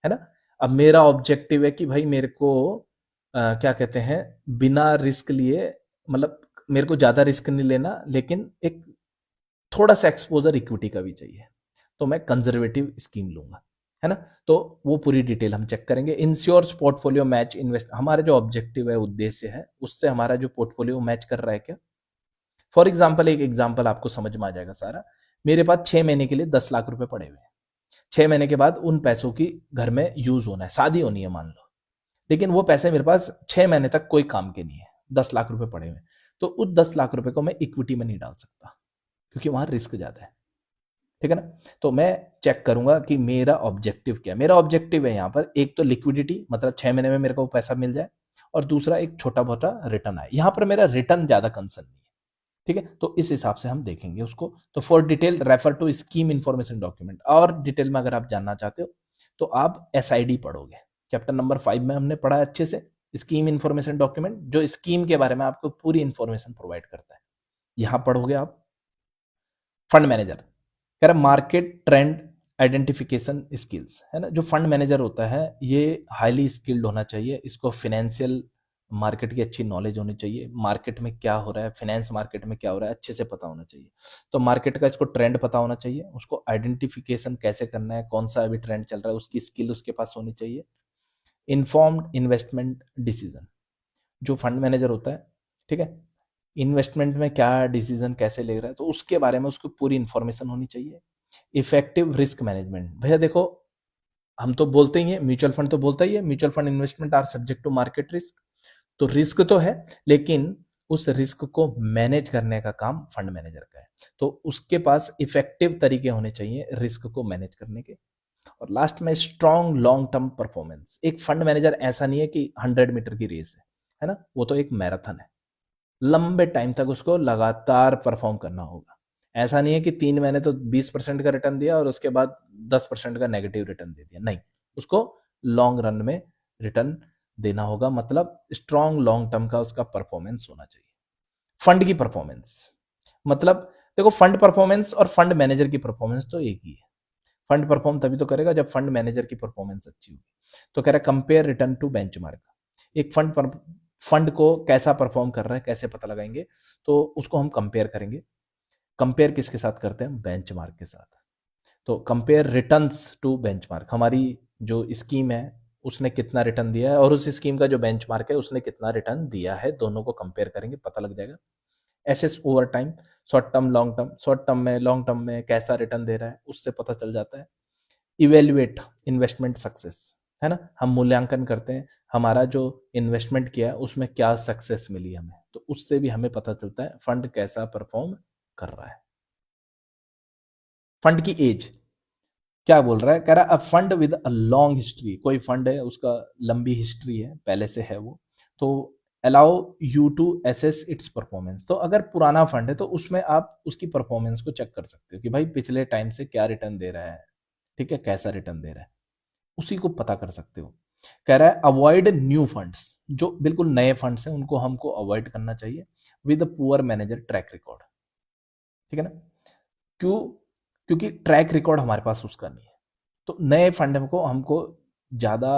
है ना। अब मेरा ऑब्जेक्टिव है कि भाई मेरे को क्या कहते हैं, बिना रिस्क लिए, मतलब मेरे को ज्यादा रिस्क नहीं लेना, लेकिन एक थोड़ा सा एक्सपोजर इक्विटी का भी चाहिए, तो मैं कंजर्वेटिव स्कीम लूंगा, है ना। तो वो पूरी डिटेल हम चेक करेंगे। इंश्योर्स पोर्टफोलियो मैच इन्वेस्ट, हमारा जो ऑब्जेक्टिव है, उद्देश्य है, उससे हमारा जो पोर्टफोलियो मैच कर रहा है क्या। फॉर एग्जाम्पल, एक एग्जाम्पल आपको समझ में आ जाएगा सारा। मेरे पास 6 महीने के लिए 10 लाख रुपए पड़े हुए हैं। 6 महीने के बाद उन पैसों की घर में यूज होना है, शादी होनी है मान लो, लेकिन वो पैसे मेरे पास 6 महीने तक कोई काम के नहीं है, 10 लाख रुपए पड़े हुए हैं। तो उस 10 लाख रुपए को मैं इक्विटी में नहीं डाल सकता, क्योंकि वहां रिस्क ज्यादा है, ठीक है ना। तो मैं चेक करूंगा कि मेरा ऑब्जेक्टिव क्या है। मेरा ऑब्जेक्टिव है यहाँ पर एक तो लिक्विडिटी, मतलब 6 महीने में मेरे को वो पैसा मिल जाए, और दूसरा एक छोटा मोटा रिटर्न आए। यहाँ पर मेरा रिटर्न ज्यादा कंसर्न नहीं है, ठीक है। तो इस हिसाब से हम देखेंगे उसको। तो for detail refer to scheme information document. और डिटेल में अगर आप जानना चाहते हो तो आप एसआईडी पढ़ोगे, चैप्टर नंबर 5 में हमने पढ़ा अच्छे से स्कीम इन्फॉर्मेशन डॉक्यूमेंट, जो स्कीम के बारे में आपको पूरी इंफॉर्मेशन प्रोवाइड करता है, यहां पढ़ोगे आप। फंड मैनेजर कह रहा मार्केट ट्रेंड आइडेंटिफिकेशन स्किल्स, है ना। जो फंड मैनेजर होता है ये हाईली स्किल्ड होना चाहिए, इसको फाइनेंशियल मार्केट की अच्छी नॉलेज होनी चाहिए, मार्केट में क्या हो रहा है, फाइनेंस मार्केट में क्या हो रहा है अच्छे से पता होना चाहिए। तो मार्केट का इसको ट्रेंड पता होना चाहिए, उसको आइडेंटिफिकेशन कैसे करना है, कौन सा अभी ट्रेंड चल रहा है, उसकी स्किल उसके पास होनी चाहिए। इन्फॉर्म्ड इन्वेस्टमेंट डिसीजन, जो फंड मैनेजर होता है, ठीक है, इन्वेस्टमेंट में क्या डिसीजन कैसे ले रहा है, तो उसके बारे में उसको पूरी इंफॉर्मेशन होनी चाहिए। इफेक्टिव रिस्क मैनेजमेंट, भैया देखो हम तो बोलते ही हैं, म्यूचुअल फंड तो बोलता ही है, mutual fund investment are subject to market risk. तो रिस्क तो है, लेकिन उस रिस्क को मैनेज करने का काम फंड मैनेजर का है। तो उसके पास इफेक्टिव तरीके होने चाहिए रिस्क को मैनेज करने के। और लास्ट में स्ट्रॉन्ग लॉन्ग टर्म परफॉर्मेंस। एक फंड मैनेजर ऐसा नहीं है कि 100 मीटर की रेस है ना, वो तो एक मैराथन है, लंबे टाइम तक उसको लगातार परफॉर्म करना होगा। ऐसा नहीं है कि 3 महीने तो 20% का रिटर्न दिया और उसके बाद 10% का नेगेटिव रिटर्न दे दिया, नहीं, उसको लॉन्ग रन में रिटर्न देना होगा, मतलब स्ट्रॉन्ग लॉन्ग टर्म का उसका परफॉर्मेंस होना चाहिए। फंड की परफॉर्मेंस, मतलब देखो फंड परफॉर्मेंस और फंड मैनेजर की परफॉर्मेंस तो एक ही है। फंड परफॉर्म तभी तो करेगा जब फंड मैनेजर की परफॉर्मेंस अच्छी होगी। तो कह रहा है कंपेयर रिटर्न टू बेंचमार्क। एक फंड को कैसा परफॉर्म कर रहा है कैसे पता लगाएंगे, तो उसको हम कंपेयर करेंगे। कंपेयर किसके साथ करते हैं, बेंचमार्क के साथ। तो कंपेयर रिटर्न्स टू बेंचमार्क, हमारी जो स्कीम है उसने कितना रिटर्न दिया है और उस स्कीम का जो बेंचमार्क है उसने कितना रिटर्न दिया है, दोनों को कंपेयर करेंगे, पता लग जाएगा। Assess over time, short term long term, short term में लॉन्ग टर्म में कैसा रिटर्न दे रहा है उससे पता चल जाता है। इवेल्युएट इन्वेस्टमेंट सक्सेस, है ना, हम मूल्यांकन करते हैं हमारा जो इन्वेस्टमेंट किया है उसमें क्या सक्सेस मिली हमें, तो उससे भी हमें पता चलता है फंड कैसा परफॉर्म कर रहा है। फंड की एज क्या बोल रहा है, कह रहा है a fund with a long history, कोई फंड है उसका लंबी हिस्ट्री है, पहले से है वो, तो allow you to assess its performance. तो अगर पुराना फंड है तो उसमें आप उसकी परफॉर्मेंस को चेक कर सकते हो कि भाई पिछले टाइम से क्या रिटर्न दे रहा है, ठीक है, कैसा रिटर्न दे रहा है, उसी को पता कर सकते हो। कह रहा है अवॉइड न्यू फंड्स, जो बिल्कुल नए फंड्स हैं उनको हमको अवॉइड करना चाहिए with poor manager track record, ठीक है ना। क्यों, क्योंकि ट्रैक रिकॉर्ड हमारे पास उसका नहीं है। तो नए फंड को हमको ज़्यादा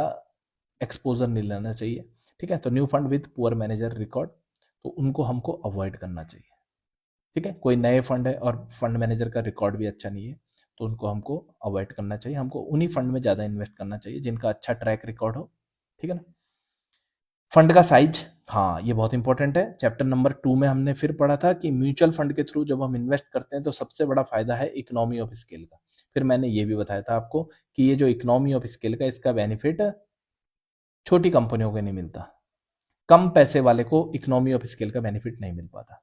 एक्सपोजर नहीं लेना चाहिए, ठीक है। तो new fund with poor manager record, तो उनको हमको अवॉइड करना चाहिए, ठीक है। कोई नए फंड है और फंड मैनेजर का रिकॉर्ड भी अच्छा नहीं है तो उनको हमको अवॉइड करना चाहिए, हमको उन्हीं फंड में ज़्यादा इन्वेस्ट करना चाहिए जिनका अच्छा ट्रैक रिकॉर्ड हो, ठीक है ना। फंड का साइज, हाँ ये बहुत इंपॉर्टेंट है। चैप्टर नंबर 2 में हमने फिर पढ़ा था कि म्यूचुअल फंड के थ्रू जब हम इन्वेस्ट करते हैं तो सबसे बड़ा फायदा है इकोनॉमी ऑफ स्केल का। फिर मैंने ये भी बताया था आपको कि ये जो इकोनॉमी ऑफ स्केल का इसका बेनिफिट छोटी कंपनियों को नहीं मिलता, कम पैसे वाले को इकोनॉमी ऑफ स्केल का बेनिफिट नहीं मिल पाता।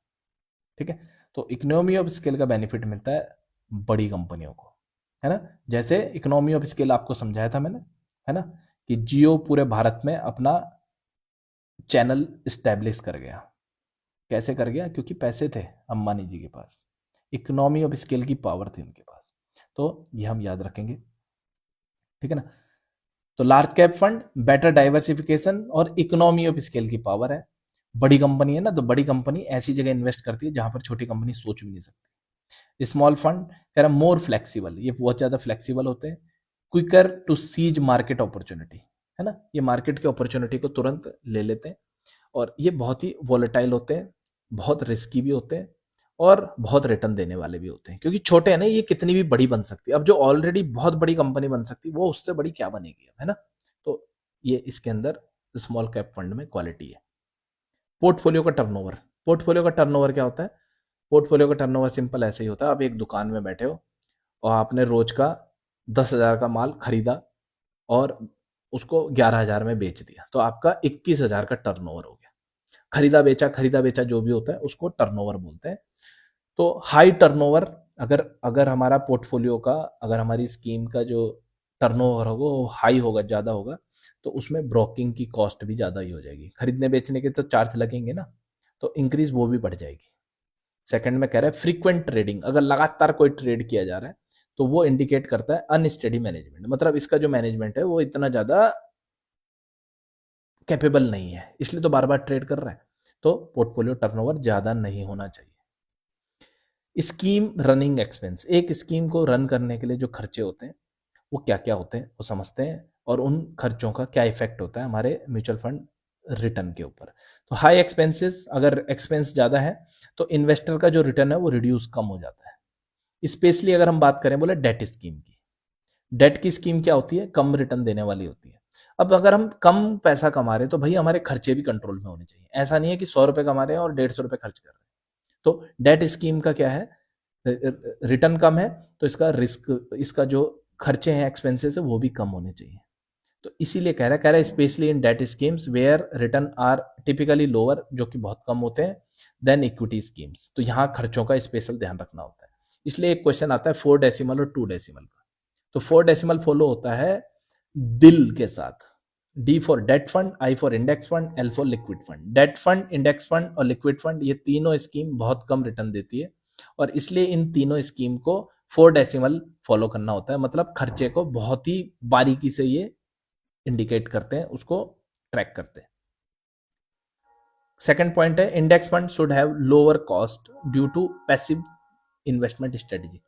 ठीक है, तो इकोनॉमी ऑफ स्केल का बेनिफिट मिलता है बड़ी कंपनियों को, है ना। जैसे इकोनॉमी ऑफ स्केल आपको समझाया था मैंने, है ना, कि जियो पूरे भारत में अपना चैनल स्टैब्लिश कर गया। कैसे कर गया? क्योंकि पैसे थे अंबानी जी के पास, इकोनॉमी ऑफ स्केल की पावर थी उनके पास। तो ये हम याद रखेंगे, ठीक है ना। तो large cap fund, better diversification और इकोनॉमी ऑफ स्केल की पावर है। बड़ी कंपनी है ना, तो बड़ी कंपनी ऐसी जगह इन्वेस्ट करती है जहां पर छोटी कंपनी सोच भी नहीं सकती। स्मॉल फंड कह रहा मोर फ्लेक्सिबल, ये बहुत ज्यादा फ्लेक्सिबल होते हैं। Quicker to seize market opportunity, है ना, ये मार्केट की अपॉर्चुनिटी को तुरंत ले लेते हैं। और ये बहुत ही वॉलेटाइल होते हैं, बहुत रिस्की भी होते हैं और बहुत रिटर्न देने वाले भी होते हैं, क्योंकि छोटे हैं ना, ये कितनी भी बड़ी बन सकती है। अब जो ऑलरेडी बहुत बड़ी कंपनी बन सकती है वो उससे बड़ी क्या बनेगी, है ना। तो ये इसके अंदर स्मॉल कैप फंड में क्वालिटी है। पोर्टफोलियो का टर्नओवर, पोर्टफोलियो का टर्नओवर क्या होता है? पोर्टफोलियो का टर्नओवर सिंपल ऐसे ही होता है, आप एक दुकान में बैठे हो और आपने रोज का 10,000 का माल खरीदा और उसको 11,000 में बेच दिया, तो आपका 21,000 का टर्नओवर हो गया। खरीदा बेचा जो भी होता है उसको टर्नओवर बोलते हैं। तो हाई टर्नओवर, अगर अगर हमारा पोर्टफोलियो का, अगर हमारी स्कीम का जो टर्नओवर होगा वो हाई होगा, ज़्यादा होगा, तो उसमें ब्रोकिंग की कॉस्ट भी ज़्यादा ही हो जाएगी। खरीदने बेचने के तो चार्ज लगेंगे ना, तो इंक्रीज वो भी बढ़ जाएगी। सेकंड में कह रहा है फ्रीक्वेंट ट्रेडिंग, अगर लगातार कोई ट्रेड किया जा रहा है तो वो इंडिकेट करता है अनस्टेडी मैनेजमेंट, मतलब इसका जो मैनेजमेंट है वो इतना ज़्यादा कैपेबल नहीं है, इसलिए तो बार बार ट्रेड कर रहा है। तो पोर्टफोलियो टर्नओवर ज़्यादा नहीं होना चाहिए। स्कीम रनिंग एक्सपेंस, एक स्कीम को रन करने के लिए जो खर्चे होते हैं वो क्या क्या होते हैं वो समझते हैं, और उन खर्चों का क्या इफेक्ट होता है हमारे म्यूचुअल फंड रिटर्न के ऊपर। तो हाई एक्सपेंसेस, अगर एक्सपेंस ज़्यादा है तो इन्वेस्टर का जो रिटर्न है वो रिड्यूस कम हो जाता है। स्पेशली अगर हम बात करें बोले डेट स्कीम की, डेट की स्कीम क्या होती है? कम रिटर्न देने वाली होती है। अब अगर हम कम पैसा कमा रहे हैं तो भाई हमारे खर्चे भी कंट्रोल में होने चाहिए। ऐसा नहीं है कि 100 रुपए कमा रहे हैं और 150 रुपए खर्च कर रहे हैं। तो डेट स्कीम का क्या है? रिटर्न कम है तो इसका रिस्क, इसका जो खर्चे हैं, एक्सपेंसेस है, वो भी कम होने चाहिए। तो इसीलिए कह रहा है specially in debt schemes where return are typically lower, जो कि बहुत कम होते हैं, देन इक्विटी स्कीम्स। तो यहाँ खर्चों का स्पेशल ध्यान रखना होता है। इसलिए एक क्वेश्चन आता है 4 डेसिमल और 2 डेसिमल का। तो 4 डेसिमल फॉलो होता है दिल के साथ, D for debt fund, I for index fund, L for liquid fund. Debt fund, index fund और लिक्विड फंड, ये तीनों स्कीम बहुत कम रिटर्न देती है, और इसलिए इन तीनों स्कीम को 4 डेसिमल फॉलो करना होता है, मतलब खर्चे को बहुत ही बारीकी से ये इंडिकेट करते हैं, उसको ट्रैक करते हैं। सेकंड पॉइंट है index fund should have lower cost due to passive investment strategy.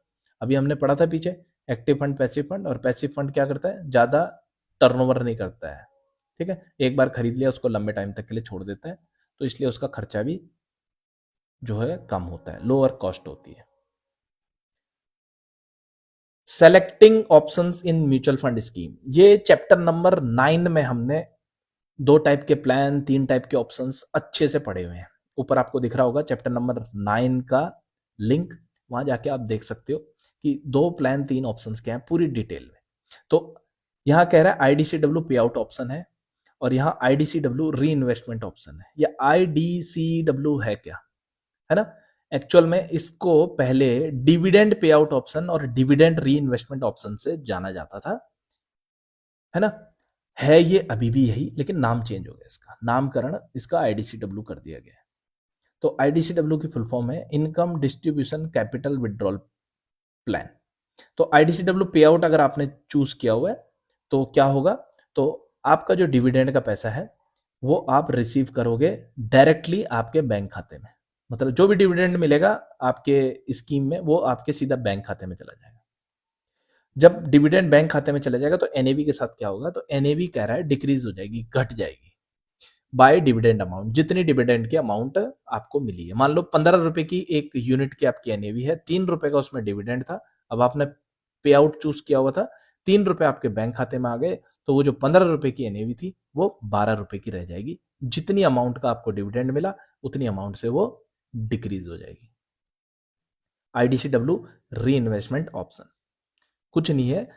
अभी हमने पढ़ा था पीछे एक्टिव फंड, पैसिव फंड, और पैसिव फंड क्या करता है? ज्यादा टर्नओवर नहीं करता है, ठीक है, एक बार खरीद लिया उसको लंबे टाइम तक के लिए छोड़ देता है, तो इसलिए उसका खर्चा भी जो है कम होता है, लोअर कॉस्ट होती है। सेलेक्टिंग ऑप्शंस इन म्यूचुअल फंड स्कीम, ये चैप्टर नंबर 9 में हमने 2 टाइप के प्लान, 3 टाइप के ऑप्शंस अच्छे से पढ़े हुए हैं। ऊपर आपको दिख रहा होगा चैप्टर नंबर 9 का लिंक, वहां जाके आप देख सकते हो कि 2 प्लान 3 ऑप्शंस क्या है पूरी डिटेल में। तो यहां कह रहा है आईडीसीडब्ल्यू पे आउट ऑप्शन है, और यहां आईडीसीडब्ल्यू री इन्वेस्टमेंट ऑप्शन है। या आईडीसीडब्ल्यू है क्या, है ना? एक्चुअल में इसको पहले डिविडेंड पे आउट ऑप्शन और डिविडेंड री इन्वेस्टमेंट ऑप्शन से जाना जाता था, है ना। है ये अभी भी यही, लेकिन नाम चेंज हो गया, इसका नामकरण इसका आईडीसीडब्ल्यू कर दिया गया है। तो आईडीसीडब्ल्यू की फुल फॉर्म है income distribution capital withdrawal plan. तो आईडीसीडब्ल्यू पे आउट अगर आपने चूज किया हुआ है तो क्या होगा? तो आपका जो डिविडेंड का पैसा है वो आप रिसीव करोगे डायरेक्टली आपके बैंक खाते में, मतलब जो भी डिविडेंड मिलेगा आपके स्कीम में वो आपके सीधा बैंक खाते में चला जाएगा। जब डिविडेंड बैंक खाते में चला जाएगा तो एनएवी के साथ क्या होगा? तो एनएवी कह रहा है डिक्रीज हो जाएगी, घट जाएगी बाय डिविडेंड अमाउंट, जितनी डिविडेंड की अमाउंट आपको मिली है। मान लो 15 रुपए की एक यूनिट की आपकी एनएवी है, 3 रुपए का उसमें डिविडेंड था, अब आपने पे आउट चूज किया हुआ था, 3 रुपए आपके बैंक खाते में आ गए, तो वो जो 15 रुपए की एनएवी थी वो 12 रुपए की रह जाएगी। जितनी अमाउंट का आपको डिविडेंड मिला उतनी अमाउंट से वो डिक्रीज हो जाएगी। आईडीसीडब्ल्यू री इन्वेस्टमेंट ऑप्शन। कुछ नहीं है।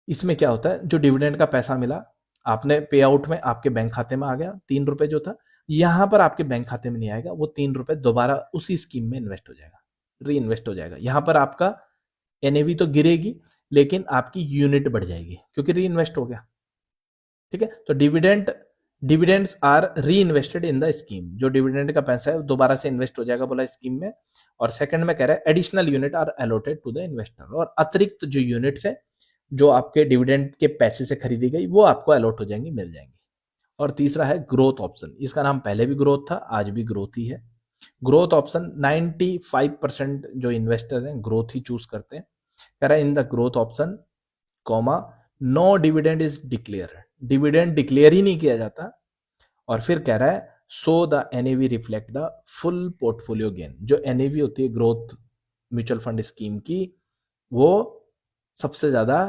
इसमें क्या होता है, जो डिविडेंड का पैसा मिला आपने पे आउट में, आपके बैंक खाते में आ गया 3 रुपए जो था, यहां पर आपके बैंक खाते में नहीं आएगा, वो 3 रुपए दोबारा उसी स्कीम में इन्वेस्ट हो जाएगा, री इन्वेस्ट हो जाएगा। यहां पर आपका एनएवी तो गिरेगी लेकिन आपकी यूनिट बढ़ जाएगी क्योंकि री इन्वेस्ट हो गया। ठीक है, तो डिविडेंड्स आर री इन्वेस्टेड इन द स्कीम, जो डिविडेंड का पैसा है दोबारा से इन्वेस्ट हो जाएगा बोला स्कीम में। और सेकंड में कह रहा है additional unit are allotted to the investor, और अतिरिक्त जो यूनिट्स है जो आपके डिविडेंड के पैसे से खरीदी गई वो आपको अलॉट हो जाएंगी, मिल जाएंगी। और तीसरा है ग्रोथ ऑप्शन, इसका नाम पहले भी ग्रोथ था, आज भी ग्रोथ ही है। ग्रोथ ऑप्शन 95% जो इन्वेस्टर हैं ग्रोथ ही चूज करते हैं। कह रहा है in the growth option comma no dividend is declare, dividend declare ही नहीं किया जाता। और फिर कह रहा है so the NAV reflect the full portfolio gain, जो एनएवी होती है ग्रोथ म्यूचुअल फंड स्कीम की, वो सबसे ज्यादा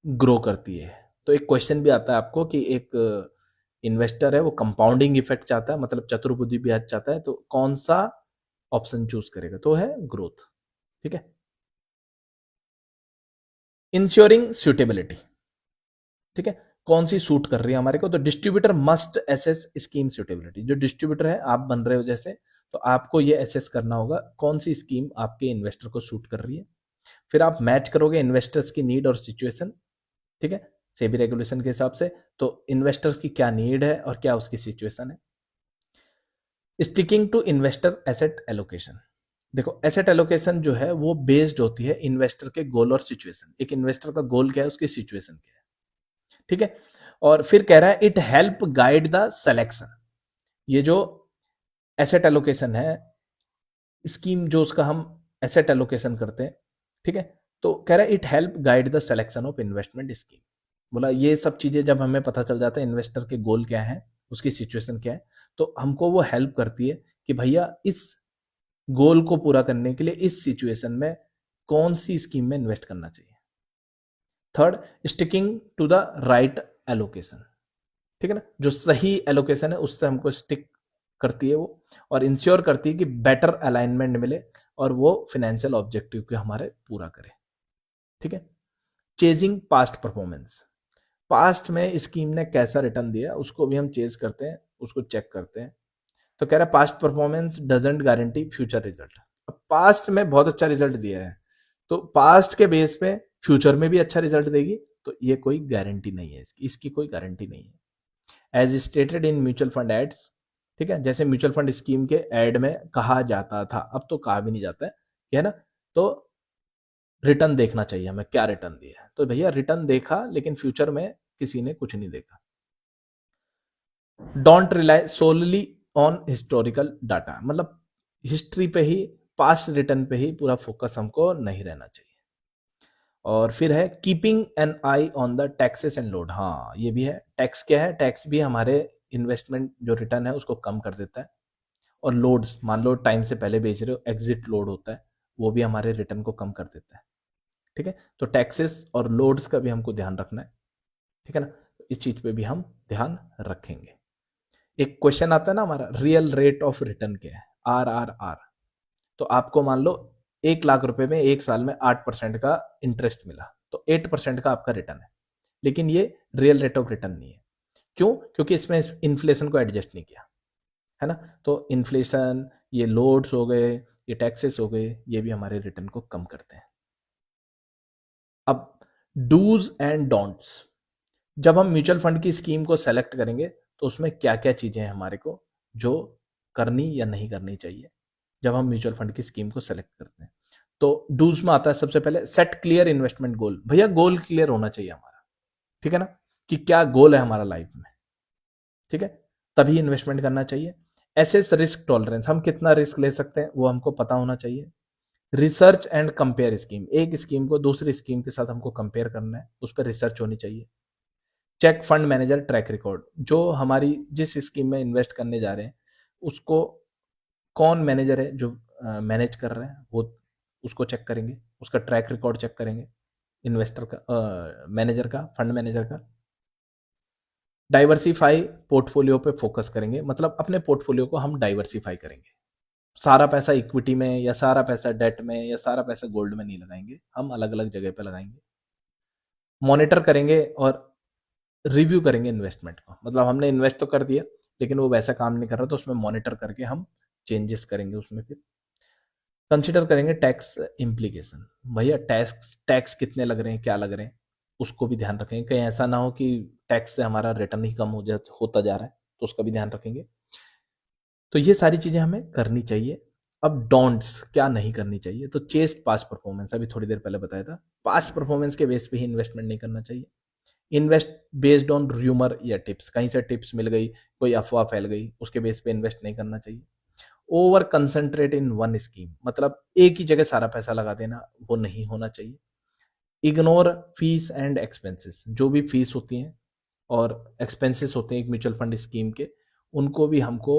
ग्रो करती है। तो एक क्वेश्चन भी आता है आपको कि एक इन्वेस्टर है वो कंपाउंडिंग इफेक्ट चाहता है, मतलब चतुर्बुद्धि ब्याज चाहता है, तो कौन सा ऑप्शन चूज करेगा, तो है ग्रोथ। ठीक है, इंश्योरिंग सुटेबिलिटी, ठीक है, कौन सी सूट कर रही है हमारे को, तो distributor must assess scheme suitability, जो डिस्ट्रीब्यूटर है आप बन रहे हो जैसे, तो आपको ये एसेस करना होगा कौन सी स्कीम आपके इन्वेस्टर को सूट कर रही है। फिर आप मैच करोगे इन्वेस्टर्स की नीड और सिचुएशन, ठीक है, सेबी रेगुलेशन के हिसाब से, तो इन्वेस्टर्स की क्या नीड है और क्या उसकी सिचुएशन है। Sticking to investor asset allocation, देखो एसेट एलोकेशन जो है वो बेस्ड होती है इन्वेस्टर के गोल और सिचुएशन, एक इन्वेस्टर का गोल क्या है, उसकी सिचुएशन क्या है। ठीक है, और फिर कह रहा है it help guide the selection, ये जो एसेट एलोकेशन है स्कीम जो उसका हम एसेट एलोकेशन करते हैं, ठीक है, तो कह रहा है it help guide the selection of investment scheme. बोला ये सब चीजें जब हमें पता चल जाता है इन्वेस्टर के गोल क्या है, उसकी सिचुएशन क्या है, तो हमको वो हेल्प करती है कि भैया इस गोल को पूरा करने के लिए इस सिचुएशन में कौन सी स्कीम में इन्वेस्ट करना चाहिए। Third, sticking to the right allocation, ठीक है ना, जो सही एलोकेशन है उससे हमको स्टिक करती है वो, और इंश्योर करती है कि बेटर अलाइनमेंट मिले और वो फाइनेंशियल ऑब्जेक्टिव को हमारे पूरा करे। ठीक है, चेजिंग पास्ट परफॉर्मेंस, पास्ट में स्कीम ने कैसा रिटर्न दिया उसको भी हम चेज करते हैं, उसको चेक करते हैं। तो कह रहा है past performance doesn't guarantee future result, अब पास्ट में बहुत अच्छा रिजल्ट दिया है तो पास्ट के बेस पे फ्यूचर में भी अच्छा रिजल्ट देगी, तो ये कोई गारंटी नहीं है, इसकी कोई गारंटी नहीं है। As stated in mutual fund ads, ठीक है, जैसे म्यूचुअल फंड स्कीम के एड में कहा जाता था, अब तो कहा भी नहीं जाता है ना, तो रिटर्न देखना चाहिए हमें क्या रिटर्न दिया है, तो भैया रिटर्न देखा लेकिन फ्यूचर में किसी ने कुछ नहीं देखा। Don't rely solely on historical data, मतलब हिस्ट्री पे ही, पास्ट रिटर्न पे ही पूरा फोकस हमको नहीं रहना चाहिए। और फिर है keeping an I on the taxes and load, हाँ ये भी है, टैक्स क्या है, टैक्स भी हमारे इन्वेस्टमेंट जो रिटर्न है उसको कम कर देता है। और लोड्स, मान लो टाइम से पहले बेच रहे हो, एग्जिट लोड होता है, वो भी हमारे रिटर्न को कम कर देता है। ठीक है, तो टैक्सेस और लोड्स का भी हमको ध्यान रखना है, ठीक है ना, इस चीज पे भी हम ध्यान रखेंगे। एक क्वेश्चन आता है ना हमारा, रियल रेट ऑफ रिटर्न क्या है, RRR, तो आपको मान लो 1 लाख रुपए में 1 साल में 8% का इंटरेस्ट मिला, तो 8% का आपका रिटर्न है, लेकिन ये रियल रेट ऑफ रिटर्न नहीं है। क्यों, क्योंकि इसमें इन्फ्लेशन को एडजस्ट नहीं किया है ना, तो इन्फ्लेशन, ये लोड्स हो गए, ये टैक्सेस हो गए, ये भी हमारे रिटर्न को कम करते हैं। अब डूज एंड डोंट्स, जब हम म्यूचुअल फंड की स्कीम को सेलेक्ट करेंगे तो उसमें क्या क्या चीजें हैं हमारे को जो करनी या नहीं करनी चाहिए जब हम म्यूचुअल फंड की स्कीम को सेलेक्ट करते हैं। तो डूज में आता है सबसे पहले सेट क्लियर इन्वेस्टमेंट गोल, भैया गोल क्लियर होना चाहिए हमारा, ठीक है ना, कि क्या गोल है हमारा लाइफ में, ठीक है, तभी इन्वेस्टमेंट करना चाहिए। एसेस रिस्क टॉलरेंस, हम कितना रिस्क ले सकते हैं वो हमको पता होना चाहिए। रिसर्च एंड कंपेयर स्कीम, एक स्कीम को दूसरी स्कीम के साथ हमको कंपेयर करना है, उस पर रिसर्च होनी चाहिए। Cheque fund manager track record, जो हमारी जिस स्कीम में इन्वेस्ट करने जा रहे हैं उसको कौन मैनेजर है जो मैनेज कर रहे हैं, वो उसको चेक करेंगे, उसका ट्रैक रिकॉर्ड चेक करेंगे, इन्वेस्टर का, मैनेजर का, फंड मैनेजर का। डाइवर्सिफाई पोर्टफोलियो पे फोकस करेंगे, मतलब अपने पोर्टफोलियो को हम डाइवर्सिफाई करेंगे, सारा पैसा इक्विटी में या सारा पैसा डेट में या सारा पैसा गोल्ड में नहीं लगाएंगे, हम अलग अलग जगह पे लगाएंगे। मॉनिटर करेंगे और रिव्यू करेंगे इन्वेस्टमेंट को, मतलब हमने इन्वेस्ट तो कर दिया लेकिन वो वैसा काम नहीं कर रहा, तो उसमें मॉनिटर करके हम चेंजेस करेंगे उसमें। फिर कंसिडर करेंगे टैक्स इम्प्लीकेशन, भैया टैक्स टैक्स कितने लग रहे हैं, क्या लग रहे हैं, उसको भी ध्यान रखेंगे। कहीं ऐसा ना हो कि टैक्स से हमारा रिटर्न ही कम होता जा रहा है, तो उसका भी ध्यान रखेंगे। तो ये सारी चीजें हमें करनी चाहिए। अब डोंट्स क्या नहीं करनी चाहिए, तो चेस्ट पास्ट परफॉर्मेंस, अभी थोड़ी देर पहले बताया था, पास्ट परफॉर्मेंस के बेस पे ही इन्वेस्टमेंट नहीं करना चाहिए। इन्वेस्ट बेस्ड ऑन र्यूमर या टिप्स, कहीं से टिप्स मिल गई, कोई अफवाह फैल गई, उसके बेस पे इन्वेस्ट नहीं करना चाहिए। Over concentrate in one scheme, मतलब एक ही जगह सारा पैसा लगा देना, वो नहीं होना चाहिए। इग्नोर फीस एंड एक्सपेंसेस, जो भी फीस होती हैं और एक्सपेंसेस होते हैं एक म्यूचुअल फंड स्कीम के, उनको भी हमको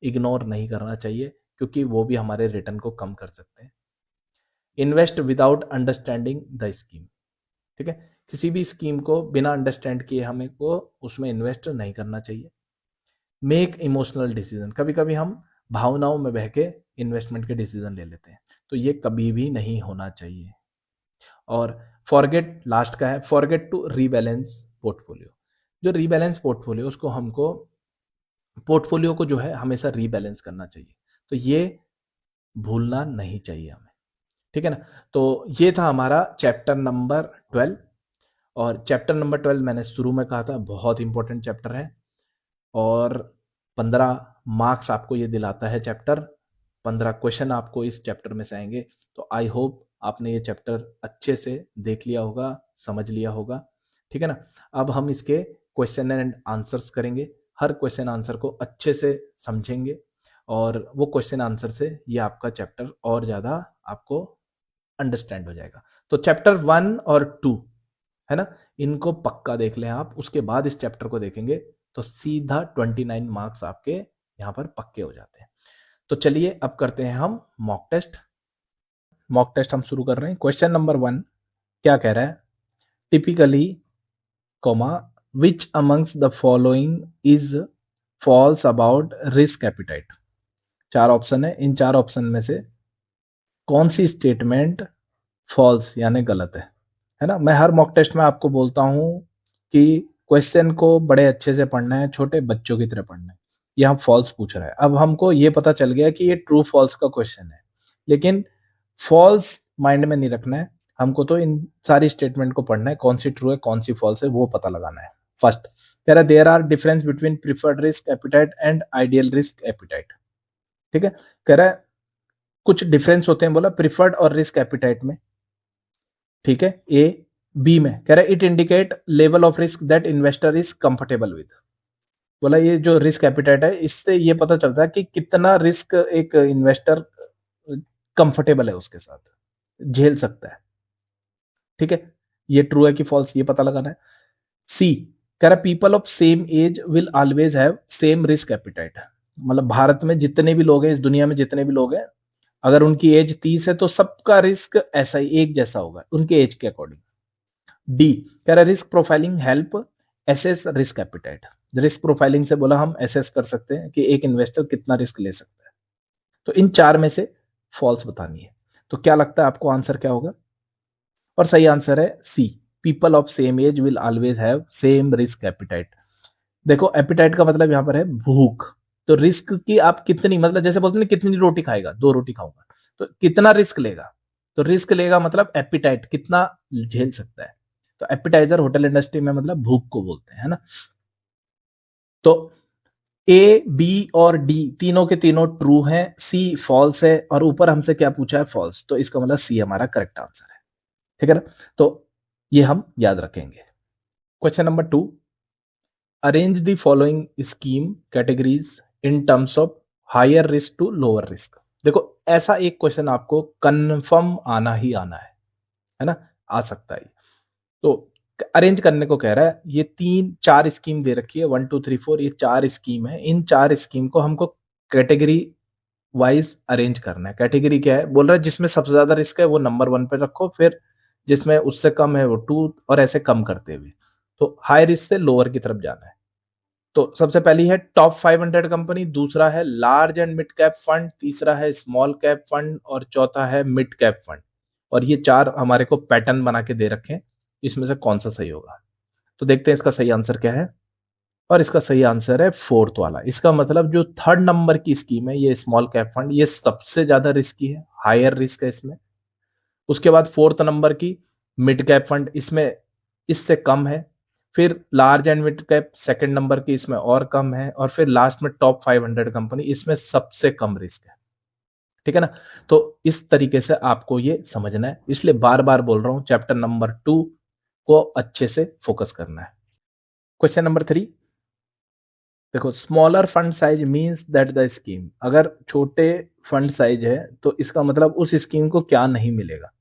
इग्नोर नहीं करना चाहिए, क्योंकि वो भी हमारे रिटर्न को कम कर सकते हैं। Invest without understanding the scheme, ठीक है, किसी भी स्कीम को बिना अंडरस्टैंड किए हमें को उसमें इन्वेस्ट नहीं करना चाहिए। मेक इमोशनल डिसीजन, कभी कभी हम भावनाओं में बह के इन्वेस्टमेंट के डिसीजन ले लेते हैं, तो ये कभी भी नहीं होना चाहिए। और फॉरगेट, लास्ट का है, फॉरगेट टू रीबैलेंस पोर्टफोलियो। जो रीबैलेंस पोर्टफोलियो, उसको हमको पोर्टफोलियो को जो है हमेशा रीबैलेंस करना चाहिए, तो ये भूलना नहीं चाहिए हमें, ठीक है ना। तो ये था हमारा चैप्टर नंबर 12, और चैप्टर नंबर 12 मैंने शुरू में कहा था बहुत इंपॉर्टेंट चैप्टर है, और 15 मार्क्स आपको ये दिलाता है चैप्टर, 15 क्वेश्चन आपको इस चैप्टर में से आएंगे। तो आई होप आपने ये चैप्टर अच्छे से देख लिया होगा, समझ लिया होगा, ठीक है ना। अब हम इसके क्वेश्चन एंड आंसर्स करेंगे, हर क्वेश्चन आंसर को अच्छे से समझेंगे, और वो क्वेश्चन आंसर से ये आपका चैप्टर और ज़्यादा आपको अंडरस्टैंड हो जाएगा। तो चैप्टर 1 और 2 है ना, इनको पक्का देख लें आप, उसके बाद इस चैप्टर को देखेंगे तो सीधा 29 मार्क्स आपके यहाँ पर पक्के हो जाते हैं। तो चलिए अब करते हैं हम मॉक टेस्ट। मॉक टेस्ट हम शुरू कर रहे हैं। क्वेश्चन नंबर 1 क्या कह रहा है, typically comma which amongst the following is false about risk appetite. 4 option है, इन 4 ऑप्शन में से कौन सी स्टेटमेंट फॉल्स यानी गलत है ना। मैं हर मॉक टेस्ट में आपको बोलता हूं कि क्वेश्चन को बड़े अच्छे से पढ़ना है, छोटे बच्चों की तरह पढ़ना है। यहाँ फॉल्स पूछ रहा है, अब हमको ये पता चल गया कि ये ट्रू फॉल्स का क्वेश्चन है, लेकिन फॉल्स माइंड में नहीं रखना है हमको, तो इन सारी स्टेटमेंट को पढ़ना है, कौन सी ट्रू है कौन सी फॉल्स है वो पता लगाना है। फर्स्ट कह रहा है there are difference between preferred risk appetite and ideal risk appetite, ठीक है। कह रहा है कुछ डिफरेंस होते हैं, बोला प्रिफर्ड और रिस्क एपिटाइट में, ठीक है। ए बी में कह रहा है it indicate level of risk that investor is comfortable with, बोला ये जो रिस्क एपिटाइट है इससे ये पता चलता है कि कितना रिस्क एक इन्वेस्टर कंफर्टेबल है उसके साथ, झेल सकता है, ठीक है। ये ट्रू है कि फॉल्स, ये पता लगाना है। सी कह रहा people of same age will always have same risk appetite, मतलब भारत में जितने भी लोग हैं, इस दुनिया में जितने भी लोग हैं, अगर उनकी एज 30 है तो सबका रिस्क ऐसा ही एक जैसा होगा उनके एज के अकॉर्डिंग। डी कह रहा risk profiling help assess risk appetite, risk profiling से बोला हम एसेस कर सकते हैं कि एक इन्वेस्टर कितना रिस्क ले सकता है। तो इन 4 में से फॉल्स बतानी है, तो क्या लगता है आपको आंसर क्या होगा। और सही आंसर है C, people of same age will always have same risk appetite. देखो एपिटाइट का मतलब यहां पर है भूख, तो रिस्क की आप कितनी, मतलब जैसे बोलते हैं कितनी रोटी खाएगा, 2 रोटी खाऊंगा, तो कितना रिस्क लेगा, तो रिस्क लेगा मतलब एपिटाइट कितना झेल सकता है। तो एपिटाइजर होटल इंडस्ट्री में मतलब भूख को बोलते हैं, है ना। तो ए बी और डी तीनों के तीनों ट्रू हैं, सी फॉल्स है, और ऊपर हमसे क्या पूछा है फॉल्स, तो इसका मतलब सी हमारा करेक्ट आंसर है, ठीक है ना। तो ये हम याद रखेंगे। Question number 2, arrange the following scheme categories in terms of higher risk to lower risk. देखो ऐसा एक क्वेश्चन आपको कंफर्म आना ही आना है ना, आ सकता है। तो अरेंज करने को कह रहा है, ये 3-4 स्कीम दे रखी है, 1 2 3 4, ये 4 स्कीम है, इन 4 स्कीम को हमको कैटेगरी वाइज अरेंज करना है। कैटेगरी क्या है, बोल रहा है जिसमें सबसे ज्यादा रिस्क है वो नंबर 1 पे रखो, फिर जिसमें उससे कम है वो 2, और ऐसे कम करते हुए, तो हाई रिस्क से लोअर की तरफ जाना है। तो सबसे पहली है टॉप 500 कंपनी, दूसरा है large and mid cap fund, तीसरा है स्मॉल कैप फंड और चौथा है मिड कैप फंड। और ये चार हमारे को पैटर्न बना के दे रखे हैं, इसमें से कौन सा सही होगा। तो देखते हैं इसका सही आंसर क्या है। और इसका सही आंसर है फोर्थ वाला। इसका मतलब जो थर्ड नंबर की स्कीम है ये स्मॉल कैप फंड, ये सबसे ज्यादा रिस्की है, हायर रिस्क है इसमें। उसके बाद फोर्थ नंबर की मिड कैप फंड, इसमें इससे कम है। फिर large and mid cap second number की, इसमें और कम है। और फिर लास्ट में टॉप 500 कंपनी, इसमें सबसे कम रिस्क है। ठीक है ना। तो इस तरीके से आपको ये समझना है, इसलिए बार बार बोल रहा हूं चैप्टर नंबर 2 को अच्छे से फोकस करना है। क्वेश्चन नंबर 3 देखो, smaller fund size means that the scheme, अगर छोटे फंड साइज है तो इसका मतलब उस स्कीम को क्या नहीं मिलेगा।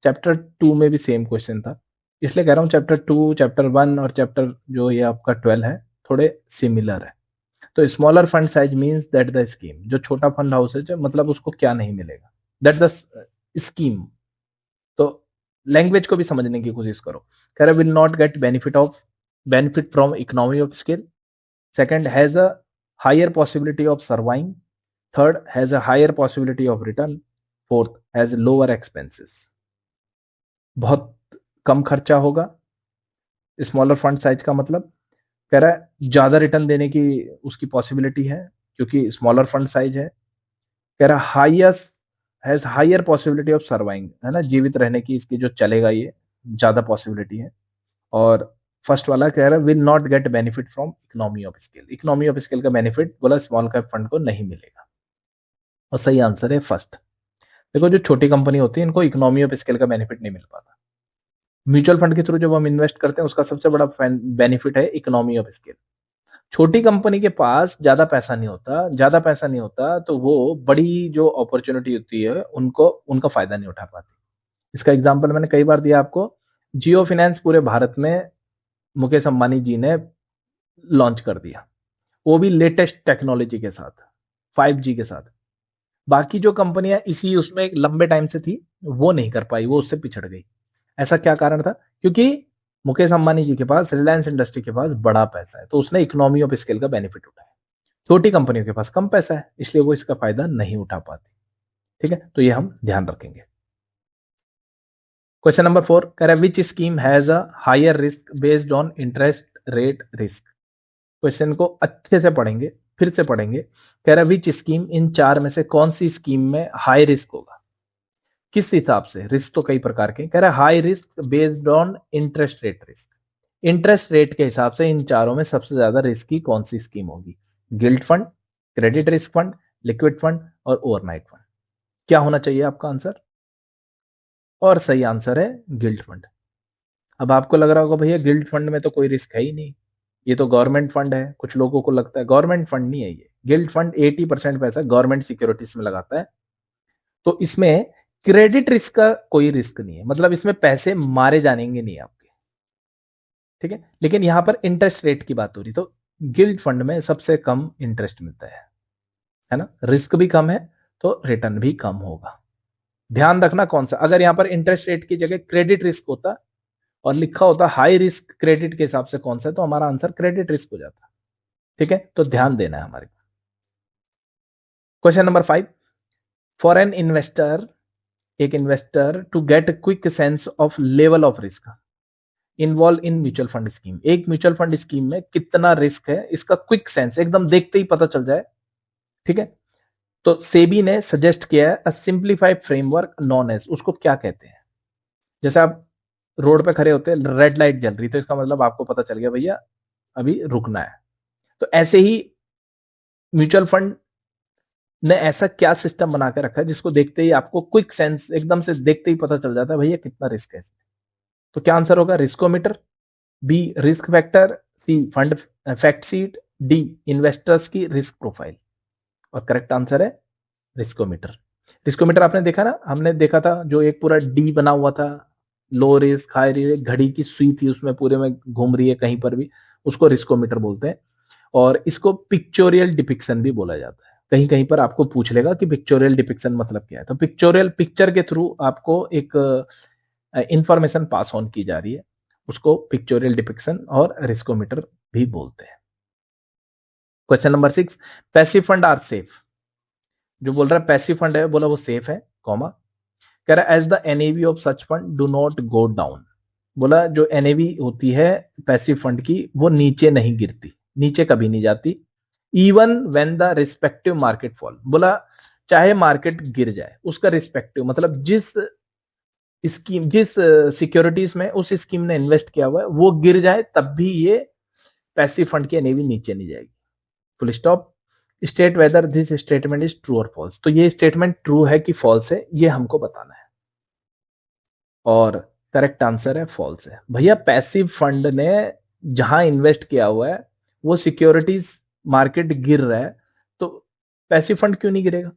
चैप्टर 2 में भी सेम क्वेश्चन था, इसलिए कह रहा हूं चैप्टर 2, चैप्टर 1 और चैप्टर जो ये आपका 12 है थोड़े सिमिलर है। तो smaller fund size means that the scheme, जो छोटा फंड हाउस है मतलब उसको क्या नहीं मिलेगा, दैट द स्कीम। तो लैंग्वेज को भी समझने की कोशिश करो। कह रहा will not get benefit from economy of scale, second has a higher possibility of surviving, third has a higher possibility of return, fourth has lower expenses। बहुत कम खर्चा होगा, स्मॉलर फंड साइज का मतलब कह रहा है ज्यादा रिटर्न देने की उसकी पॉसिबिलिटी है क्योंकि स्मॉलर फंड साइज है। कह रहा highest has higher possibility of surviving, है ना, जीवित रहने की इसकी जो चलेगा ये ज्यादा पॉसिबिलिटी है। और फर्स्ट वाला कह रहा है will not get benefit from economy of scale, economy of scale का बेनिफिट बोला स्मॉल कैप फंड को नहीं मिलेगा। और सही आंसर है फर्स्ट। देखो जो छोटी कंपनी होती है इनको इकोनॉमी ऑफ स्केल का बेनिफिट नहीं मिल पाता। म्यूचुअल फंड के थ्रू जब हम इन्वेस्ट करते हैं उसका सबसे बड़ा बेनिफिट है इकोनॉमी ऑफ स्केल। छोटी कंपनी के पास ज्यादा पैसा नहीं होता तो वो बड़ी जो अपॉर्चुनिटी होती है उनको उनका फायदा नहीं उठा पाती। इसका एग्जाम्पल मैंने कई बार दिया आपको, जियो फाइनेंस पूरे भारत में मुकेश अंबानी जी ने लॉन्च कर दिया, वो भी लेटेस्ट टेक्नोलॉजी के साथ, 5G के साथ। बाकी जो कंपनियां इसी उसमें एक लंबे टाइम से थी वो नहीं कर पाई, वो उससे पिछड़ गई। ऐसा क्या कारण था? क्योंकि मुकेश अंबानी जी के पास, रिलायंस इंडस्ट्री के पास बड़ा पैसा है तो उसने इकोनॉमी ऑफ स्केल का बेनिफिट उठाया। छोटी कंपनियों के पास कम पैसा है इसलिए वो इसका फायदा नहीं उठा पाती। ठीक है, तो ये हम ध्यान रखेंगे। क्वेश्चन नंबर 4 कह रहा है which scheme has a higher risk based on interest rate risk. Question को अच्छे से पढ़ेंगे, फिर से पढ़ेंगे। कह रहा है विच स्कीम, इन चार में से कौन सी स्कीम में हाई रिस्क होगा। किस हिसाब से? रिस्क तो कई प्रकार के। कह रहा है high risk based on interest rate risk, interest rate के हिसाब से इन चारों में सबसे ज्यादा रिस्क की कौन सी स्कीम होगी। Guilt fund, credit risk fund, liquid fund और ओवरनाइट फंड। क्या होना चाहिए आपका आंसर? और सही आंसर है गिल्ट फंड। अब आपको लग रहा होगा भैया गिल्ट फंड में तो कोई रिस्क है ही नहीं, ये तो गवर्नमेंट फंड है। कुछ लोगों को लगता है गवर्नमेंट फंड नहीं है ये। गिल्ट फंड 80% पैसा गवर्नमेंट सिक्योरिटीज में लगाता है, तो इसमें क्रेडिट रिस्क का कोई रिस्क नहीं है, मतलब इसमें पैसे मारे जानेंगे नहीं आपके। ठीक है, लेकिन यहां पर इंटरेस्ट रेट की बात हो रही, तो गिल्ट फंड में सबसे कम इंटरेस्ट मिलता है ना, रिस्क भी कम है तो रिटर्न भी कम होगा। ध्यान रखना कौन सा, अगर यहां पर इंटरेस्ट रेट की जगह क्रेडिट रिस्क होता और लिखा होता हाई रिस्क क्रेडिट के हिसाब से कौन सा है, तो हमारा आंसर क्रेडिट रिस्क हो जाता। ठीक है, तो ध्यान देना है हमारे। Question number 5 for an investor, एक investor to get quick sense of level of risk involve in mutual fund scheme, एक म्यूचुअल फंड स्कीम में कितना रिस्क है इसका क्विक सेंस एकदम देखते ही पता चल जाए। ठीक है, तो सेबी ने सजेस्ट किया है a simplified framework known as, उसको क्या कहते हैं? जैसे आप रोड पे खड़े होते हैं, रेड लाइट जल रही, तो इसका मतलब आपको पता चल गया भैया अभी रुकना है। तो ऐसे ही म्यूचुअल फंड ने ऐसा क्या सिस्टम बना के रखा है जिसको देखते ही आपको क्विक सेंस एकदम से देखते ही पता चल जाता है भैया कितना रिस्क है इसमें। तो क्या आंसर होगा? Riskometer, B risk factor, C fund fact sheet, D investors की रिस्क प्रोफाइल। और करेक्ट आंसर है रिस्कोमीटर। रिस्कोमीटर आपने देखा ना, हमने देखा था जो एक पूरा डी बना हुआ था, लो रिस्क हाई रिस्क, घड़ी की सुई थी उसमें पूरे में घूम रही है कहीं पर भी, उसको रिस्कोमीटर बोलते हैं। और इसको पिक्चोरियल डिपिक्शन भी बोला जाता है। कहीं कहीं पर आपको पूछ लेगा कि पिक्चोरियल डिपिक्शन मतलब क्या है, तो पिक्चोरियल पिक्चर के थ्रू आपको एक इंफॉर्मेशन पास ऑन की जा रही है, उसको पिक्चोरियल डिपिक्शन और रिस्कोमीटर भी बोलते हैं। Question number 6, passive fund are safe. जो बोल रहा है पैसिव फंड है, बोला वो सेफ है, कॉमा। कह रहा है as the NAV of such fund do not go down. बोला जो एनएवी होती है पैसिव फंड की वो नीचे नहीं गिरती, नीचे कभी नहीं जाती, even when the respective market fall. बोला चाहे मार्केट गिर जाए, उसका रिस्पेक्टिव मतलब जिस स्कीम, जिस सिक्योरिटीज में उस स्कीम ने इन्वेस्ट किया हुआ है वो गिर जाए तब भी ये पैसिव फंड की एनएवी नीचे नहीं जाएगी। Full stop. State whether this statement is true और फॉल्स। तो ये स्टेटमेंट ट्रू है कि फॉल्स है, ये हमको बताना है। और करेक्ट आंसर है फॉल्स है। भैया पैसिव फंड ने जहां इन्वेस्ट किया हुआ है वो सिक्योरिटीज मार्केट गिर रहा है, तो पैसिव फंड क्यों नहीं गिरेगा,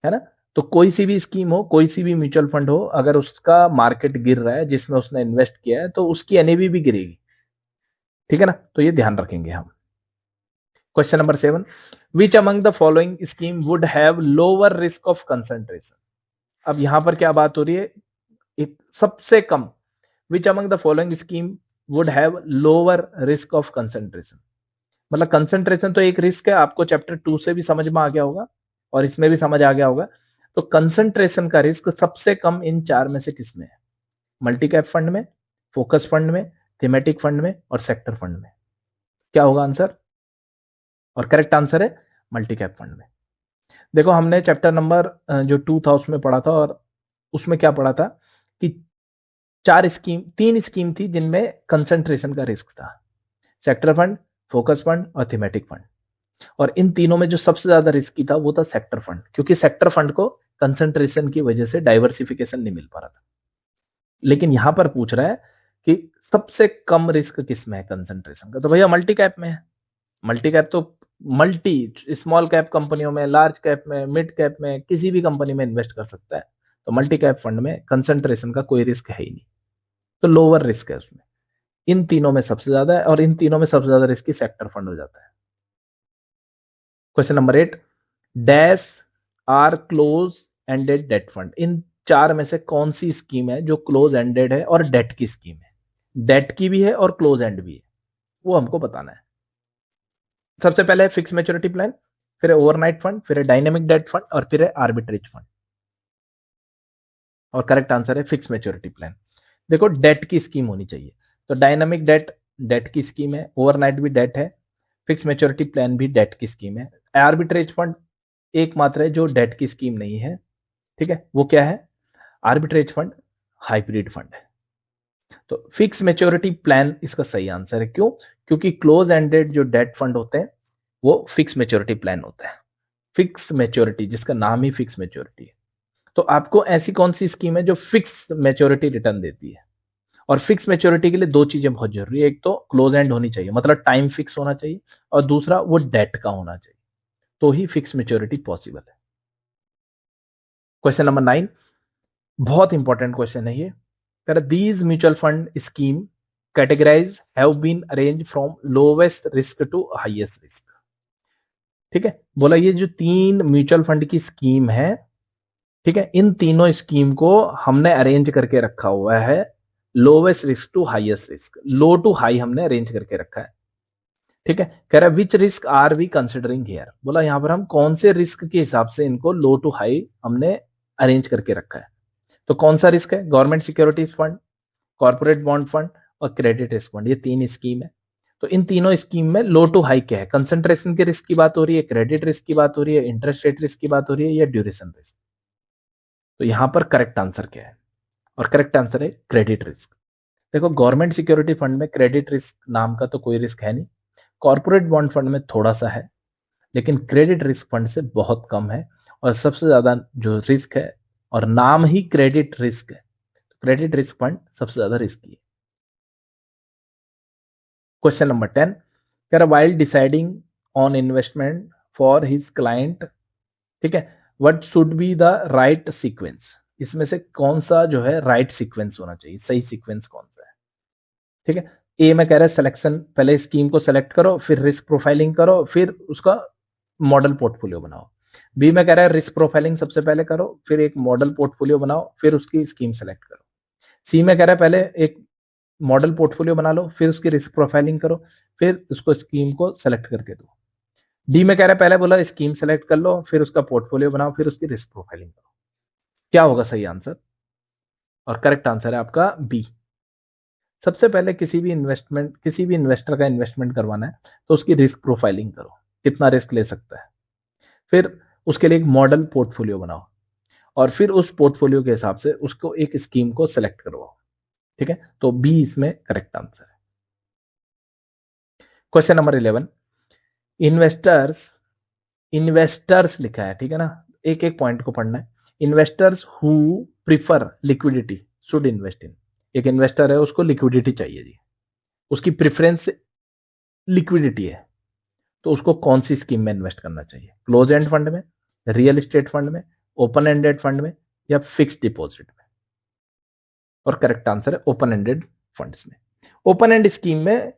है ना। तो कोई सी भी स्कीम हो, कोई सी भी म्यूचुअल फंड हो, अगर उसका मार्केट गिर रहा है जिसमें उसने इन्वेस्ट किया है तो उसकी एनएवी भी गिरेगी, ठीक है ना। तो ये ध्यान रखेंगे हम। Question number 7, which among the following scheme would have lower risk of concentration. अब यहां पर क्या बात हो रही है, एक सबसे कम, which among the following scheme would have lower risk of concentration. मतलब कंसंट्रेशन तो एक रिस्क है, आपको चैप्टर 2 से भी समझ में आ गया होगा और इसमें भी समझ आ गया होगा। तो कंसंट्रेशन का रिस्क सबसे कम इन चार में से किसमें है? मल्टी कैप फंड में, फोकस फंड में, थीमेटिक फंड में और सेक्टर फंड में। क्या होगा आंसर? और करेक्ट आंसर है मल्टी कैप फंड में। देखो हमने चैप्टर नंबर जो 2 था उसमें पढ़ा था, और उसमें क्या पढ़ा था कि तीन स्कीम थी जिनमें कंसंट्रेशन का रिस्क था, सेक्टर फंड, फोकस फंड और थीमेटिक फंड। और इन तीनों में जो सबसे ज्यादा रिस्की था वो था सेक्टर फंड, क्योंकि सेक्टर फंड को कंसंट्रेशन की वजह से डाइवर्सिफिकेशन नहीं मिल पा रहा था। लेकिन यहां पर पूछ रहा है कि सबसे कम रिस्क किसमें है कंसंट्रेशन का, तो भैया मल्टी कैप में है। मल्टी कैप तो मल्टी स्मॉल कैप कंपनियों में, लार्ज कैप में, मिड कैप में, किसी भी कंपनी में इन्वेस्ट कर सकता है। तो मल्टी कैप फंड में कंसंट्रेशन का कोई रिस्क है ही नहीं, तो लोअर रिस्क है उसमें। इन तीनों में सबसे ज्यादा है, और इन तीनों में सबसे ज्यादा रिस्की सेक्टर फंड हो जाता है। Question number 8, dash are close ended debt fund. इन चार में से कौन सी स्कीम है जो क्लोज एंडेड है और डेट की स्कीम है? डेट की भी है और क्लोज एंड भी है, वो हमको बताना है। सबसे पहले है फिक्स मैच्योरिटी प्लान, फिर है ओवरनाइट फंड, फिर है डायनेमिक डेट फंड और फिर है आर्बिट्रेज फंड। और करेक्ट आंसर है फिक्स मैच्योरिटी प्लान। देखो डेट की स्कीम होनी चाहिए, तो डायनामिक डेट डेट की स्कीम है, ओवरनाइट भी डेट है, फिक्स मैच्योरिटी प्लान भी डेट की स्कीम है। आर्बिट्रेज फंड एकमात्र है जो डेट की स्कीम नहीं है, ठीक है, वो क्या है? आर्बिट्रेज फंड हाइब्रिड फंड है। तो फिक्स मैच्योरिटी प्लान इसका सही आंसर है। क्यों? क्योंकि क्लोज एंडेड जो डेट फंड होते हैं वो फिक्स मैच्योरिटी प्लान होता है। फिक्स मैच्योरिटी जिसका नाम ही फिक्स मैच्योरिटी है। तो आपको ऐसी कौन सी स्कीम है जो फिक्स मैच्योरिटी रिटर्न देती है? और फिक्स मैच्योरिटी के लिए दो चीजें बहुत जरूरी है, एक तो क्लोज एंड होनी चाहिए, मतलब टाइम फिक्स होना चाहिए, और दूसरा वो डेट का होना चाहिए, तो ही फिक्स मैच्योरिटी पॉसिबल है। क्वेश्चन नंबर 9 बहुत इंपॉर्टेंट क्वेश्चन है ये। These mutual fund scheme categories have been arrange from lowest risk to highest risk. ठीक है, बोला ये जो तीन म्यूचुअल फंड की स्कीम है, ठीक है, इन तीनों स्कीम को हमने अरेंज करके रखा हुआ है lowest risk to highest risk, low to high हमने अरेंज करके रखा है। ठीक है, कह रहा है which risk are we considering here. बोला यहां पर हम कौन से रिस्क के हिसाब से इनको लो टू हाई हमने अरेंज करके रखा है। तो कौन सा रिस्क है? Government securities fund, corporate bond fund और क्रेडिट रिस्क फंड, ये तीन स्कीम है। तो इन तीनों स्कीम में लो टू हाई क्या है? कंसंट्रेशन के रिस्क की बात हो रही है, क्रेडिट रिस्क की बात हो रही है, इंटरेस्ट रेट रिस्क की बात हो रही है, या ड्यूरेशन रिस्क? तो यहां पर करेक्ट आंसर क्या है? और करेक्ट आंसर है क्रेडिट रिस्क। देखो गवर्नमेंट सिक्योरिटी फंड में क्रेडिट रिस्क नाम का तो कोई रिस्क है नहीं, कॉर्पोरेट बॉन्ड फंड में थोड़ा सा है, लेकिन क्रेडिट रिस्क फंड से बहुत कम है। और सबसे ज्यादा जो रिस्क है, और नाम ही क्रेडिट रिस्क है, क्रेडिट रिस्क फंड सबसे ज्यादा रिस्की है। क्वेश्चन नंबर 10, कह रहा while deciding on investment for his client, ठीक है, what should be the right sequence. इसमें से कौन सा जो है राइट सीक्वेंस होना चाहिए, सही सीक्वेंस कौन सा है? ठीक है, ए में कह रहा है सिलेक्शन, पहले स्कीम को सेलेक्ट करो, फिर रिस्क प्रोफाइलिंग करो, फिर उसका मॉडल पोर्टफोलियो बनाओ। बी में कह रहा है रिस्क प्रोफाइलिंग सबसे पहले करो, फिर एक मॉडल पोर्टफोलियो बनाओ, फिर उसकी स्कीम सेलेक्ट करो। सी में कह रहा है पहले एक मॉडल पोर्टफोलियो बना लो, फिर उसकी रिस्क प्रोफाइलिंग करो, फिर उसको स्कीम को सेलेक्ट करके दो। डी में कह रहा है पहले बोला स्कीम सेलेक्ट कर लो, फिर उसका पोर्टफोलियो बनाओ, फिर उसकी रिस्क प्रोफाइलिंग करो। क्या होगा सही आंसर? और करेक्ट आंसर है आपका बी। सबसे पहले किसी भी इन्वेस्टर का इन्वेस्टमेंट करवाना है तो उसकी रिस्क प्रोफाइलिंग करो, कितना रिस्क ले सकता है, फिर उसके लिए एक मॉडल पोर्टफोलियो बनाओ, और फिर उस पोर्टफोलियो के हिसाब से उसको एक स्कीम को सिलेक्ट करवाओ। ठीक है, तो बी इसमें करेक्ट आंसर है। क्वेश्चन नंबर 11, इन्वेस्टर्स इन्वेस्टर्स लिखा है, ठीक है ना, एक एक पॉइंट को पढ़ना है। Investors who prefer liquidity should invest in. एक इन्वेस्टर है, उसको लिक्विडिटी चाहिए जी, उसकी प्रेफरेंस लिक्विडिटी है, तो उसको कौन सी स्कीम में इन्वेस्ट करना चाहिए? क्लोज एंड फंड में, रियल एस्टेट फंड में, ओपन एंडेड फंड में, या फिक्स्ड डिपॉजिट में? और करेक्ट आंसर है ओपन एंडेड फंड्स में। ओपन एंड स्कीम में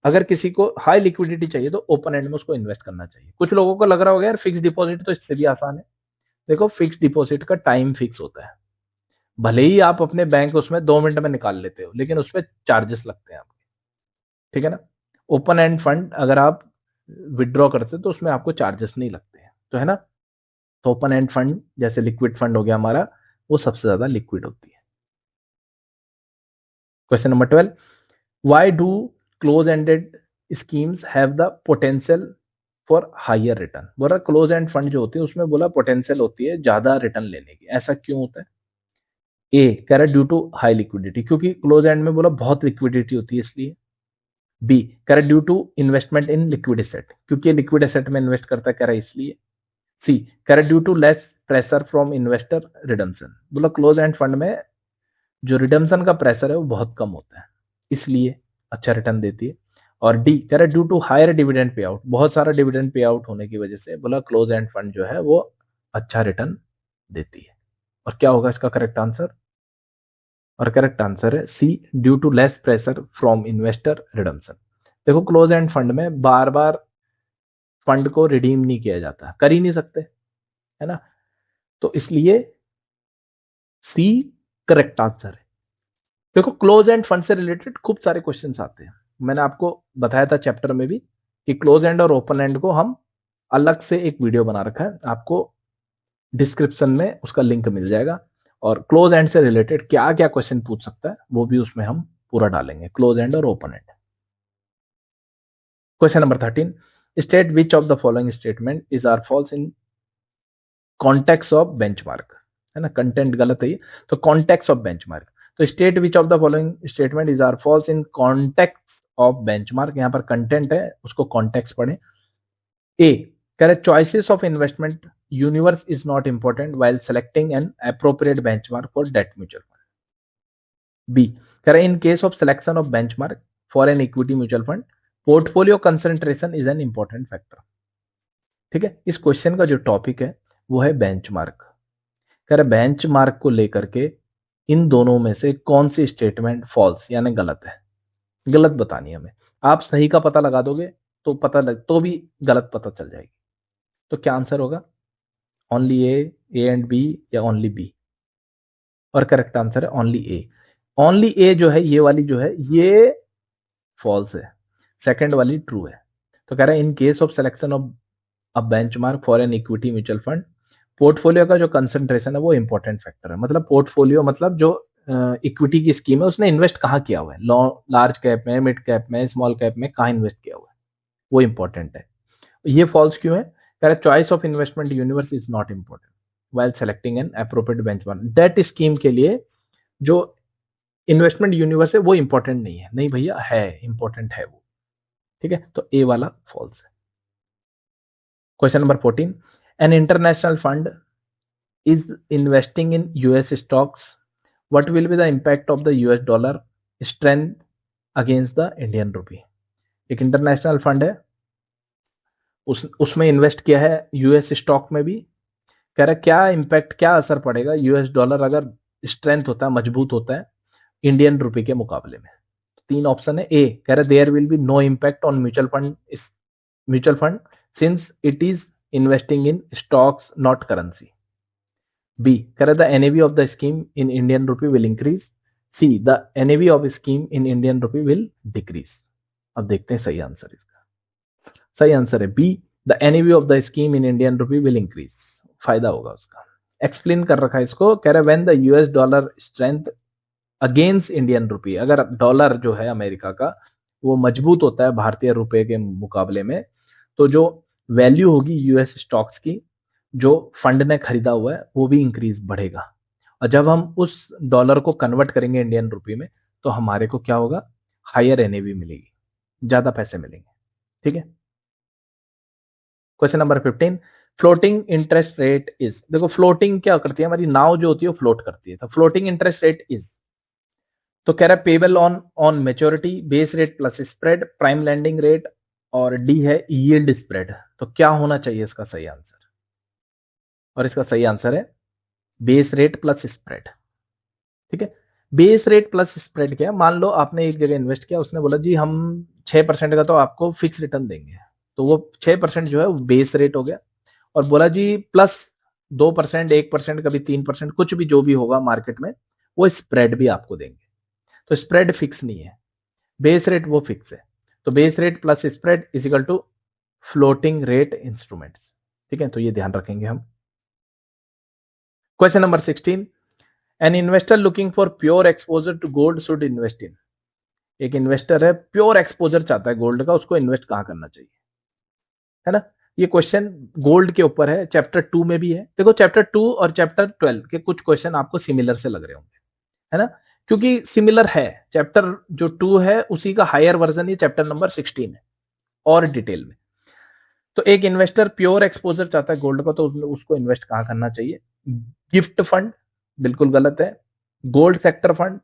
अगर किसी को हाई लिक्विडिटी चाहिए तो ओपन एंड में उसको इन्वेस्ट करना चाहिए। कुछ लोगों को लग रहा होगा यार फिक्स डिपॉजिट तो इससे भी आसान है। देखो, फिक्स डिपॉजिट का टाइम फिक्स होता है, भले ही आप अपने बैंक उसमें 2 मिनट में निकाल लेते हो, लेकिन उसमें चार्जेस लगते हैं आपके, ठीक है ना। ओपन एंड फंड अगर आप विड्रॉ करते तो उसमें आपको चार्जेस नहीं लगते हैं, तो है ना। तो ओपन एंड फंड जैसे लिक्विड फंड हो गया हमारा, वो सबसे ज्यादा लिक्विड होती है। Question number 12, why do close ended schemes have the potential for higher return? बोला क्लोज एंड फंड जो होती है उसमें बोला पोटेंशियल होती है ज्यादा रिटर्न लेने की, ऐसा क्यों होता है? ए कह रहा है ड्यू टू हाई लिक्विडिटी, क्योंकि क्लोज एंड में बोला बहुत लिक्विडिटी होती है इसलिए। बी कह रहा है due to investment in liquid asset, क्योंकि लिक्विड एसेट में इन्वेस्ट करता है, कह रहा है इसलिए। सी कह रहा है due to less pressure from investor redemption, बोला क्लोज एंड फंड में जो रिडम्सन का प्रेशर है वो बहुत कम होता है, इसलिए अच्छा रिटर्न देती है। और डी कह रहा है due to hire dividend pay out, बहुत सारा डिविडेंड पे आउट होने की वजह से बोला क्लोज एंड फंड जो है वो अच्छा रिटर्न देती है। और क्या होगा इसका करेक्ट आंसर? और करेक्ट आंसर है C, due to less pressure from investor redemption. देखो, क्लोज एंड फंड में बार बार फंड को रिडीम नहीं किया जाता, कर ही नहीं सकते, है ना, तो इसलिए सी करेक्ट आंसर है। देखो, क्लोज एंड फंड से रिलेटेड खूब सारे क्वेश्चंस आते हैं, मैंने आपको बताया था चैप्टर में भी कि क्लोज एंड और ओपन एंड को हम अलग से एक वीडियो बना रखा है, आपको डिस्क्रिप्शन में उसका लिंक मिल जाएगा। और क्लोज एंड से रिलेटेड क्या क्या क्वेश्चन पूछ सकता है वो भी उसमें हम पूरा डालेंगे, क्लोज एंड और open end. Question number 13, state which of the following statement is are false in context of benchmark, है ना, कंटेंट गलत है ये, तो कॉन्टेक्स्ट ऑफ बेंचमार्क। तो state which of the following statement is are false in context of benchmark, यहां पर content है उसको कॉन्टेक्स्ट पढ़े। A correct, choices of investment universe is not important while selecting an appropriate benchmark for debt mutual fund. B correct, in case of selection of benchmark for an equity mutual fund portfolio concentration is an important factor. ठीक है, इस question का जो topic है वो है benchmark. कह रहे बेंचमार्क को लेकर के इन दोनों में से कौन सी स्टेटमेंट फॉल्स यानी गलत है, गलत बतानी है हमें। आप सही का पता लगा दोगे तो तो भी गलत पता चल जाएगी। तो क्या आंसर होगा? ओनली ए एंड बी या ओनली बी? और करेक्ट आंसर है ओनली ए। ओनली ए जो है ये वाली जो है ये फॉल्स है, सेकंड वाली ट्रू है। तो कह रहा है in case of selection of a benchmark for an equity mutual fund portfolio का जो कंसंट्रेशन है वो इंपॉर्टेंट फैक्टर है। मतलब पोर्टफोलियो मतलब जो इक्विटी की स्कीम है उसने इन्वेस्ट कहाँ किया हुआ है, लार्ज कैप में, मिड कैप में, स्मॉल कैप में, कहाँ इन्वेस्ट किया हुआ है, वो इंपॉर्टेंट है। ये फॉल्स क्यों है? कह रहा है choice of investment universe is not important while selecting an appropriate benchmark। Debt scheme के लिए जो इन्वेस्टमेंट यूनिवर्स है वो इंपॉर्टेंट नहीं है, नहीं भैया है, इंपॉर्टेंट है वो। ठीक है, तो ए वाला फॉल्स है। Question number 14, an international fund is investing in US stocks, what will be the impact of the US dollar strength against the Indian rupee? एक इंटरनेशनल फंड है, उसमें इन्वेस्ट किया है यूएस स्टॉक में भी। कह रहा है क्या इम्पैक्ट, क्या असर पड़ेगा यूएस डॉलर अगर स्ट्रेंथ होता है, मजबूत होता है इंडियन रुपए के मुकाबले में? तीन ऑप्शन है। ए कह रहा है there will be no impact on mutual fund since it is investing in stocks not currency. B कह रहा है the NAV of the scheme in Indian rupee will increase. C the NAV of scheme in Indian rupee will decrease. अब देखते हैं सही answer इसका। सही answer है B, the NAV of the scheme in Indian rupee will increase, फायदा होगा उसका। एक्सप्लेन कर रखा है इसको, कह रहा है when the US dollar strength against Indian rupee, अगर डॉलर जो है अमेरिका का वो मजबूत होता है भारतीय रुपए के मुकाबले में, तो जो वैल्यू होगी यूएस स्टॉक्स की जो फंड ने खरीदा हुआ है वो भी इंक्रीज बढ़ेगा। और जब हम उस डॉलर को कन्वर्ट करेंगे इंडियन रुपी में तो हमारे को क्या होगा, हायर एनएवी मिलेगी, ज्यादा पैसे मिलेंगे। ठीक है। Question number 15, floating interest rate is, देखो फ्लोटिंग क्या करती है, हमारी नाव जो होती है वो फ्लोट करती है, तो फ्लोटिंग इंटरेस्ट रेट इज, तो कह रहा है payable on on maturity, base rate plus spread, prime landing rate, और डी है यील्ड स्प्रेड। तो क्या होना चाहिए इसका सही आंसर, और इसका सही आंसर है बेस रेट प्लस स्प्रेड। ठीक है। बेस रेट प्लस स्प्रेड क्या है, मान लो आपने एक जगह इन्वेस्ट किया, उसने बोला जी हम 6% का तो आपको फिक्स रिटर्न देंगे, तो वो 6% जो है वो बेस रेट हो गया, और बोला जी प्लस 2%, 1%, कभी 3%, कुछ भी जो भी होगा मार्केट में वो स्प्रेड भी आपको देंगे। तो स्प्रेड फिक्स नहीं है, बेस रेट वो फिक्स है। तो base rate plus spread is equal to floating rate instruments. ठीक है, तो ये ध्यान रखेंगे हम। Question number 16, an investor looking for pure exposure to gold should invest in, एक इन्वेस्टर है प्योर एक्सपोजर चाहता है गोल्ड का, उसको इन्वेस्ट कहां करना चाहिए, है ना। ये क्वेश्चन गोल्ड के ऊपर है, चैप्टर 2 में भी है। देखो चैप्टर 2 और चैप्टर 12 के कुछ क्वेश्चन आपको सिमिलर से लग रहे होंगे, है ना, क्योंकि सिमिलर है। चैप्टर जो 2 है उसी का हायर वर्जन ये चैप्टर नंबर 16 है और डिटेल में। तो एक इन्वेस्टर प्योर एक्सपोजर चाहता है गोल्ड का, तो उसको इन्वेस्ट कहां करना चाहिए, गिफ्ट फंड बिल्कुल गलत है, गोल्ड सेक्टर फंड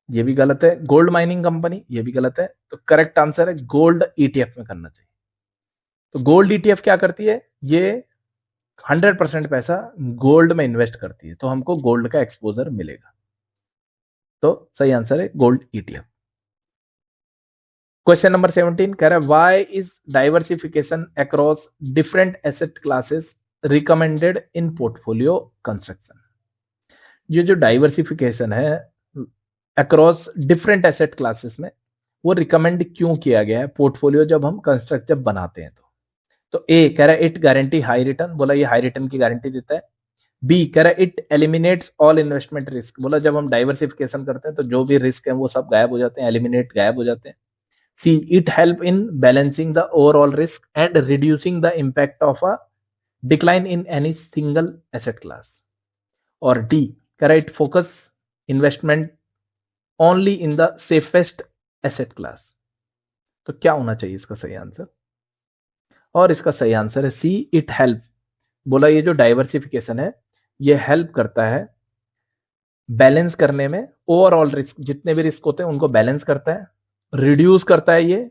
ये भी गलत है, गोल्ड माइनिंग कंपनी ये भी गलत है, तो करेक्ट आंसर है गोल्ड ईटीएफ में करना चाहिए। तो गोल्ड ईटीएफ क्या करती है, ये 100% पैसा गोल्ड में इन्वेस्ट करती है, तो हमको गोल्ड का एक्सपोजर मिलेगा। तो सही आंसर है गोल्ड ईटीएफ। क्वेश्चन नंबर 17 कह रहा है why is diversification across different asset classes recommended in portfolio construction. ये जो डाइवर्सिफिकेशन है अक्रॉस डिफरेंट एसेट क्लासेस में वो रिकमेंड क्यों किया गया है पोर्टफोलियो जब हम कंस्ट्रक्ट जब बनाते हैं। तो ए कह रहा है इट गारंटी हाई रिटर्न, बोला ये हाई रिटर्न की गारंटी देता है। बी कह रहा है it eliminates all investment risk, बोला जब हम डाइवर्सिफिकेशन करते हैं तो जो भी रिस्क है वो सब गायब हो जाते हैं, एलिमिनेट गायब हो जाते हैं। See it help in balancing the overall risk and reducing the impact of a decline in any single asset class. और डी कह रहा है it focus investment only in the safest asset class. तो क्या होना चाहिए इसका सही आंसर, और इसका सही आंसर है सी इट हेल्प। बोला ये जो डाइवर्सिफिकेशन है ये हेल्प करता है बैलेंस करने में, ओवरऑल रिस्क जितने भी रिस्क होते हैं उनको बैलेंस करता है, रिड्यूस करता है ये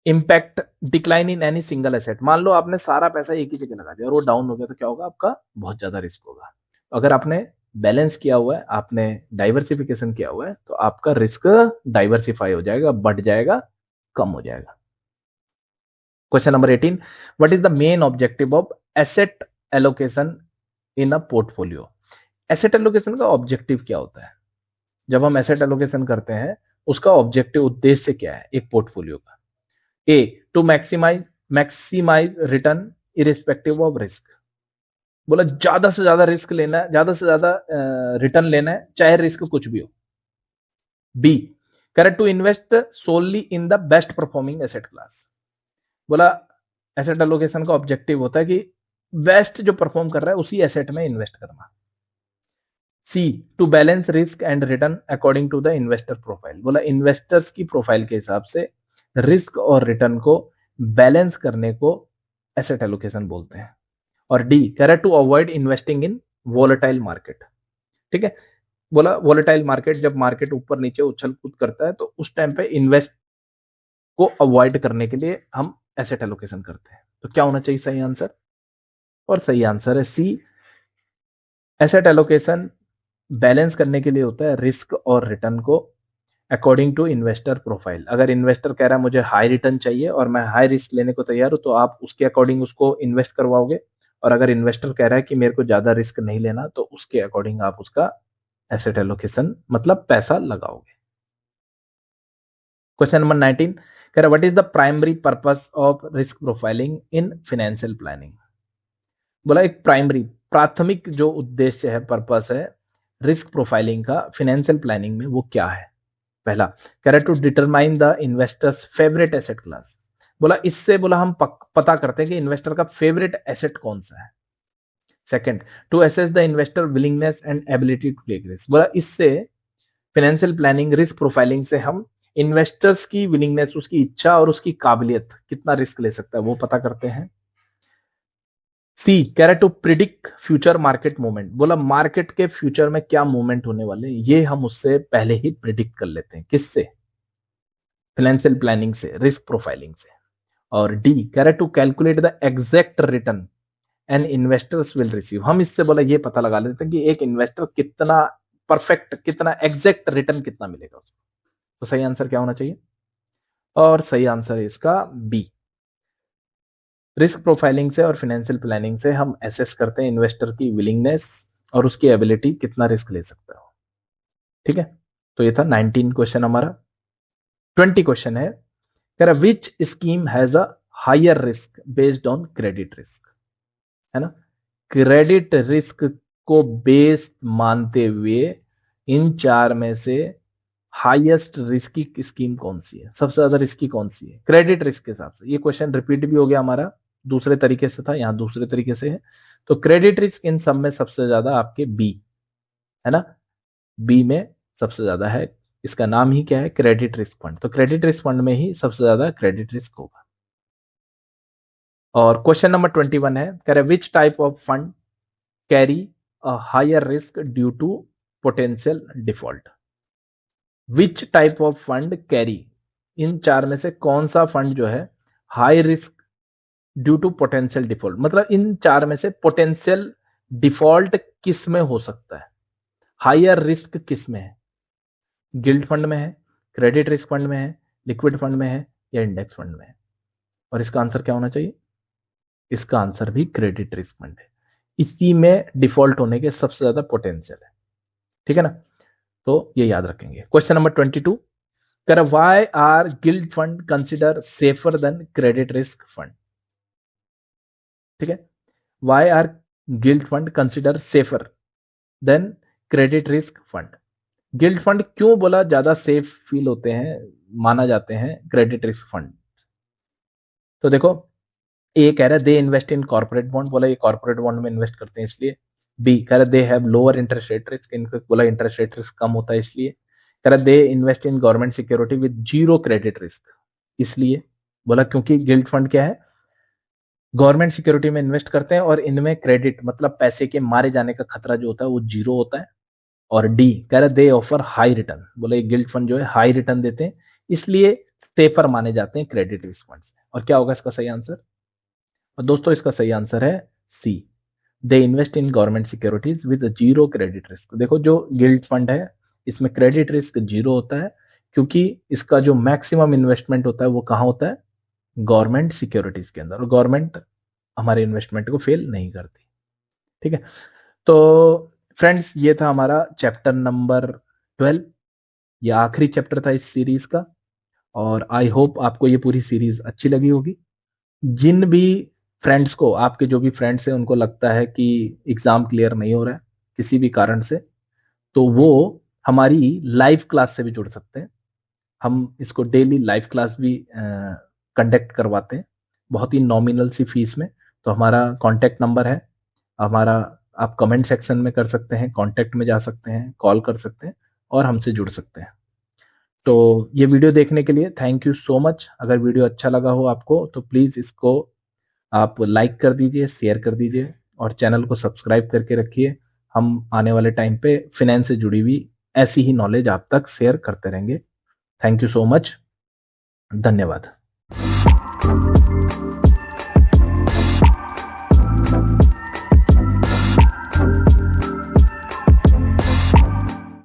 impact decline in any single asset. मान लो आपने सारा पैसा एक ही जगह लगा दिया और वो डाउन हो गया तो क्या होगा, आपका बहुत ज्यादा रिस्क होगा। अगर आपने बैलेंस किया हुआ है, आपने डाइवर्सिफिकेशन किया हुआ है, तो आपका रिस्क डाइवर्सिफाई हो जाएगा, बढ़ जाएगा, कम हो जाएगा। Question number 18, what is the main objective of asset allocation in a portfolio. Asset allocation का ऑब्जेक्टिव क्या होता है, जब हम एसेट एलोकेशन करते हैं उसका ऑब्जेक्टिव उद्देश्य क्या है एक पोर्टफोलियो का। A to maximise return irrespective of risk, बोला ज्यादा से ज्यादा रिस्क लेना है, ज्यादा से ज्यादा रिटर्न लेना है चाहे रिस्क कुछ भी हो। B correct to invest solely in the best performing asset class, बोला एसेट एलोकेशन का ऑब्जेक्टिव होता है कि बेस्ट जो परफॉर्म कर रहा है उसी एसेट में इन्वेस्ट करना। C to balance risk and return according to the investor profile, बोला इन्वेस्टर्स की प्रोफाइल के हिसाब से रिस्क और रिटर्न को बैलेंस करने को एसेट एलोकेशन बोलते हैं। और डी कह रहा है to avoid investing in volatile market. ठीक है, बोला वोलेटाइल मार्केट जब मार्केट ऊपर नीचे उछल कूद करता है तो उस टाइम पे इन्वेस्ट को अवॉइड करने के लिए हम एसेट एलोकेशन करते हैं। तो क्या होना चाहिए सही आंसर, और सही आंसर है सी एसेट एलोकेशन बैलेंस करने के लिए होता है रिस्क और रिटर्न को अकॉर्डिंग टू इन्वेस्टर प्रोफाइल। अगर इन्वेस्टर कह रहा है मुझे हाई रिटर्न चाहिए और मैं हाई रिस्क लेने को तैयार हूं तो आप उसके अकॉर्डिंग उसको इन्वेस्ट करवाओगे, और अगर इन्वेस्टर कह रहा है कि मेरे को ज्यादा रिस्क नहीं लेना तो उसके अकॉर्डिंग आप उसका एसेट एलोकेशन मतलब पैसा लगाओगे। क्वेश्चन नंबर 19, कह रहा what is the primary purpose of risk profiling in financial planning. बोला एक प्राथमिक जो उद्देश्य है, पर्पस है रिस्क प्रोफाइलिंग का फाइनेंशियल प्लानिंग में, वो क्या है। पहला कह रहा to determine the investors favourite asset class. बोला इससे बोला हम पता करते हैं कि इन्वेस्टर का फेवरेट एसेट कौन सा है। Second to assess the investor willingness and ability to take risk. बोला इससे फाइनेंशियल प्लानिंग रिस्क प्रोफाइलिंग से हम इन्वेस्टर्स की विलिंगनेस, उसकी इच्छा और उसकी काबिलियत, कितना रिस्क ले सकता है, वो पता करते हैं। सी कह रहा to predict future market movement. बोला मार्केट के फ्यूचर में क्या मूवमेंट होने वाले हैं, ये हम उससे पहले ही प्रिडिक्ट कर लेते हैं। किससे? फाइनेंशियल प्लानिंग से, रिस्क प्रोफाइलिंग से। और डी कह रहा to calculate the exact return and investors will receive. हम इससे बोला ये पता लगा लेते हैं कि एक इन्वेस्टर कितना परफेक्ट, कितना एग्जैक्ट रिटर्न कितना मिलेगा उसको। तो सही आंसर क्या होना चाहिए? और सही आंसर है इसका बी। रिस्क प्रोफाइलिंग से और फाइनेंशियल प्लानिंग से हम एसेस करते हैं इन्वेस्टर की विलिंगनेस और उसकी एबिलिटी, कितना रिस्क ले सकता है। ठीक है, तो ये था 19 क्वेश्चन हमारा। 20 क्वेश्चन है, कह रहा which scheme has a higher risk based on credit risk, है ना। क्रेडिट रिस्क को बेस्ड मानते हुए इन चार में से हाईएस्ट रिस्की स्कीम कौन सी है, सबसे ज्यादा रिस्की कौन सी है क्रेडिट रिस्क के हिसाब से। ये क्वेश्चन रिपीट भी हो गया हमारा, दूसरे तरीके से था, यहां दूसरे तरीके से है। तो क्रेडिट रिस्क इन सब में सबसे ज्यादा आपके बी, है ना, बी में सबसे ज्यादा है। इसका नाम ही क्या है? Credit risk fund. तो क्रेडिट रिस्क फंड में ही सबसे ज्यादा क्रेडिट रिस्क होगा। और क्वेश्चन नंबर 21 है, कह रहे which type of fund carry a higher risk due to potential default. Which type of fund carry, इन चार में से कौन सा फंड जो है high risk due to potential default, मतलब इन चार में से पोटेंशियल डिफॉल्ट किस में हो सकता है, हायर रिस्क किस में है? गिल्ड फंड में है, क्रेडिट रिस्क फंड में है, लिक्विड फंड में है, या इंडेक्स फंड में है? और इसका आंसर क्या होना चाहिए? इसका आंसर भी क्रेडिट रिस्क फंड है। इसी में डिफॉल्ट होने के सबसे ज्यादा पोटेंशियल है। ठीक है ना, तो ये याद रखेंगे। क्वेश्चन नंबर 22, कर why are gilt fund consider safer than credit risk fund. ठीक है, why are gilt fund consider safer than credit risk fund. Gilt fund क्यों बोला ज्यादा सेफ फील होते हैं, माना जाते हैं क्रेडिट रिस्क फंड? तो देखो, ए कह रहा है दे इन्वेस्ट इन कॉर्पोरेट बॉन्ड, बोला ये कॉर्पोरेट बॉन्ड में इन्वेस्ट करते हैं इसलिए। बी कह रहा है they have lower interest rate risk, इनको बोला इंटरेस्ट रेट रिस्क कम होता है इसलिए। कह रहा है दे invest in government security with zero credit risk, इसलिए। बोला क्योंकि गिल्ड फंड क्या है, गवर्नमेंट सिक्योरिटी में इन्वेस्ट करते हैं और इनमें क्रेडिट मतलब पैसे के मारे जाने का खतरा जो होता है वो जीरो होता है। और डी कह रहा है दे ऑफर हाई रिटर्न, बोला ये गिल्ड फंड जो है हाई रिटर्न देते हैं इसलिए सेफर माने जाते हैं क्रेडिट रिस्क फंड से। और क्या होगा इसका सही आंसर? और दोस्तों इसका सही आंसर है C, they invest in government securities with zero credit risk. देखो जो गिल्ड फंड है इसमें क्रेडिट रिस्क जीरो होता है, क्योंकि इसका जो मैक्सिमम इन्वेस्टमेंट होता है वो कहाँ होता है? गवर्नमेंट सिक्योरिटीज के अंदर, और गवर्नमेंट हमारे इन्वेस्टमेंट को फेल नहीं करती। ठीक है, तो फ्रेंड्स ये था हमारा चैप्टर नंबर 12, ये आखिरी चैप्टर था इस सीरीज का। और आई होप आपको ये पूरी सीरीज अच्छी लगी होगी। जिन भी फ्रेंड्स को, आपके जो भी फ्रेंड्स हैं उनको लगता है कि एग्जाम क्लियर नहीं हो रहा है किसी भी कारण से, तो वो हमारी लाइव क्लास से भी जुड़ सकते हैं। हम इसको डेली लाइव क्लास भी कंडक्ट करवाते हैं, बहुत ही नॉमिनल सी फीस में। तो हमारा कॉन्टैक्ट नंबर है हमारा, आप कमेंट सेक्शन में कर सकते हैं, कॉन्टैक्ट में जा सकते हैं, कॉल कर सकते हैं और हमसे जुड़ सकते हैं। तो ये वीडियो देखने के लिए थैंक यू सो मच। अगर वीडियो अच्छा लगा हो आपको तो प्लीज़ इसको आप लाइक कर दीजिए, शेयर कर दीजिए और चैनल को सब्सक्राइब करके रखिए। हम आने वाले टाइम पे फिनेंस से जुड़ी हुई ऐसी ही नॉलेज आप तक शेयर करते रहेंगे। थैंक यू सो मच, धन्यवाद।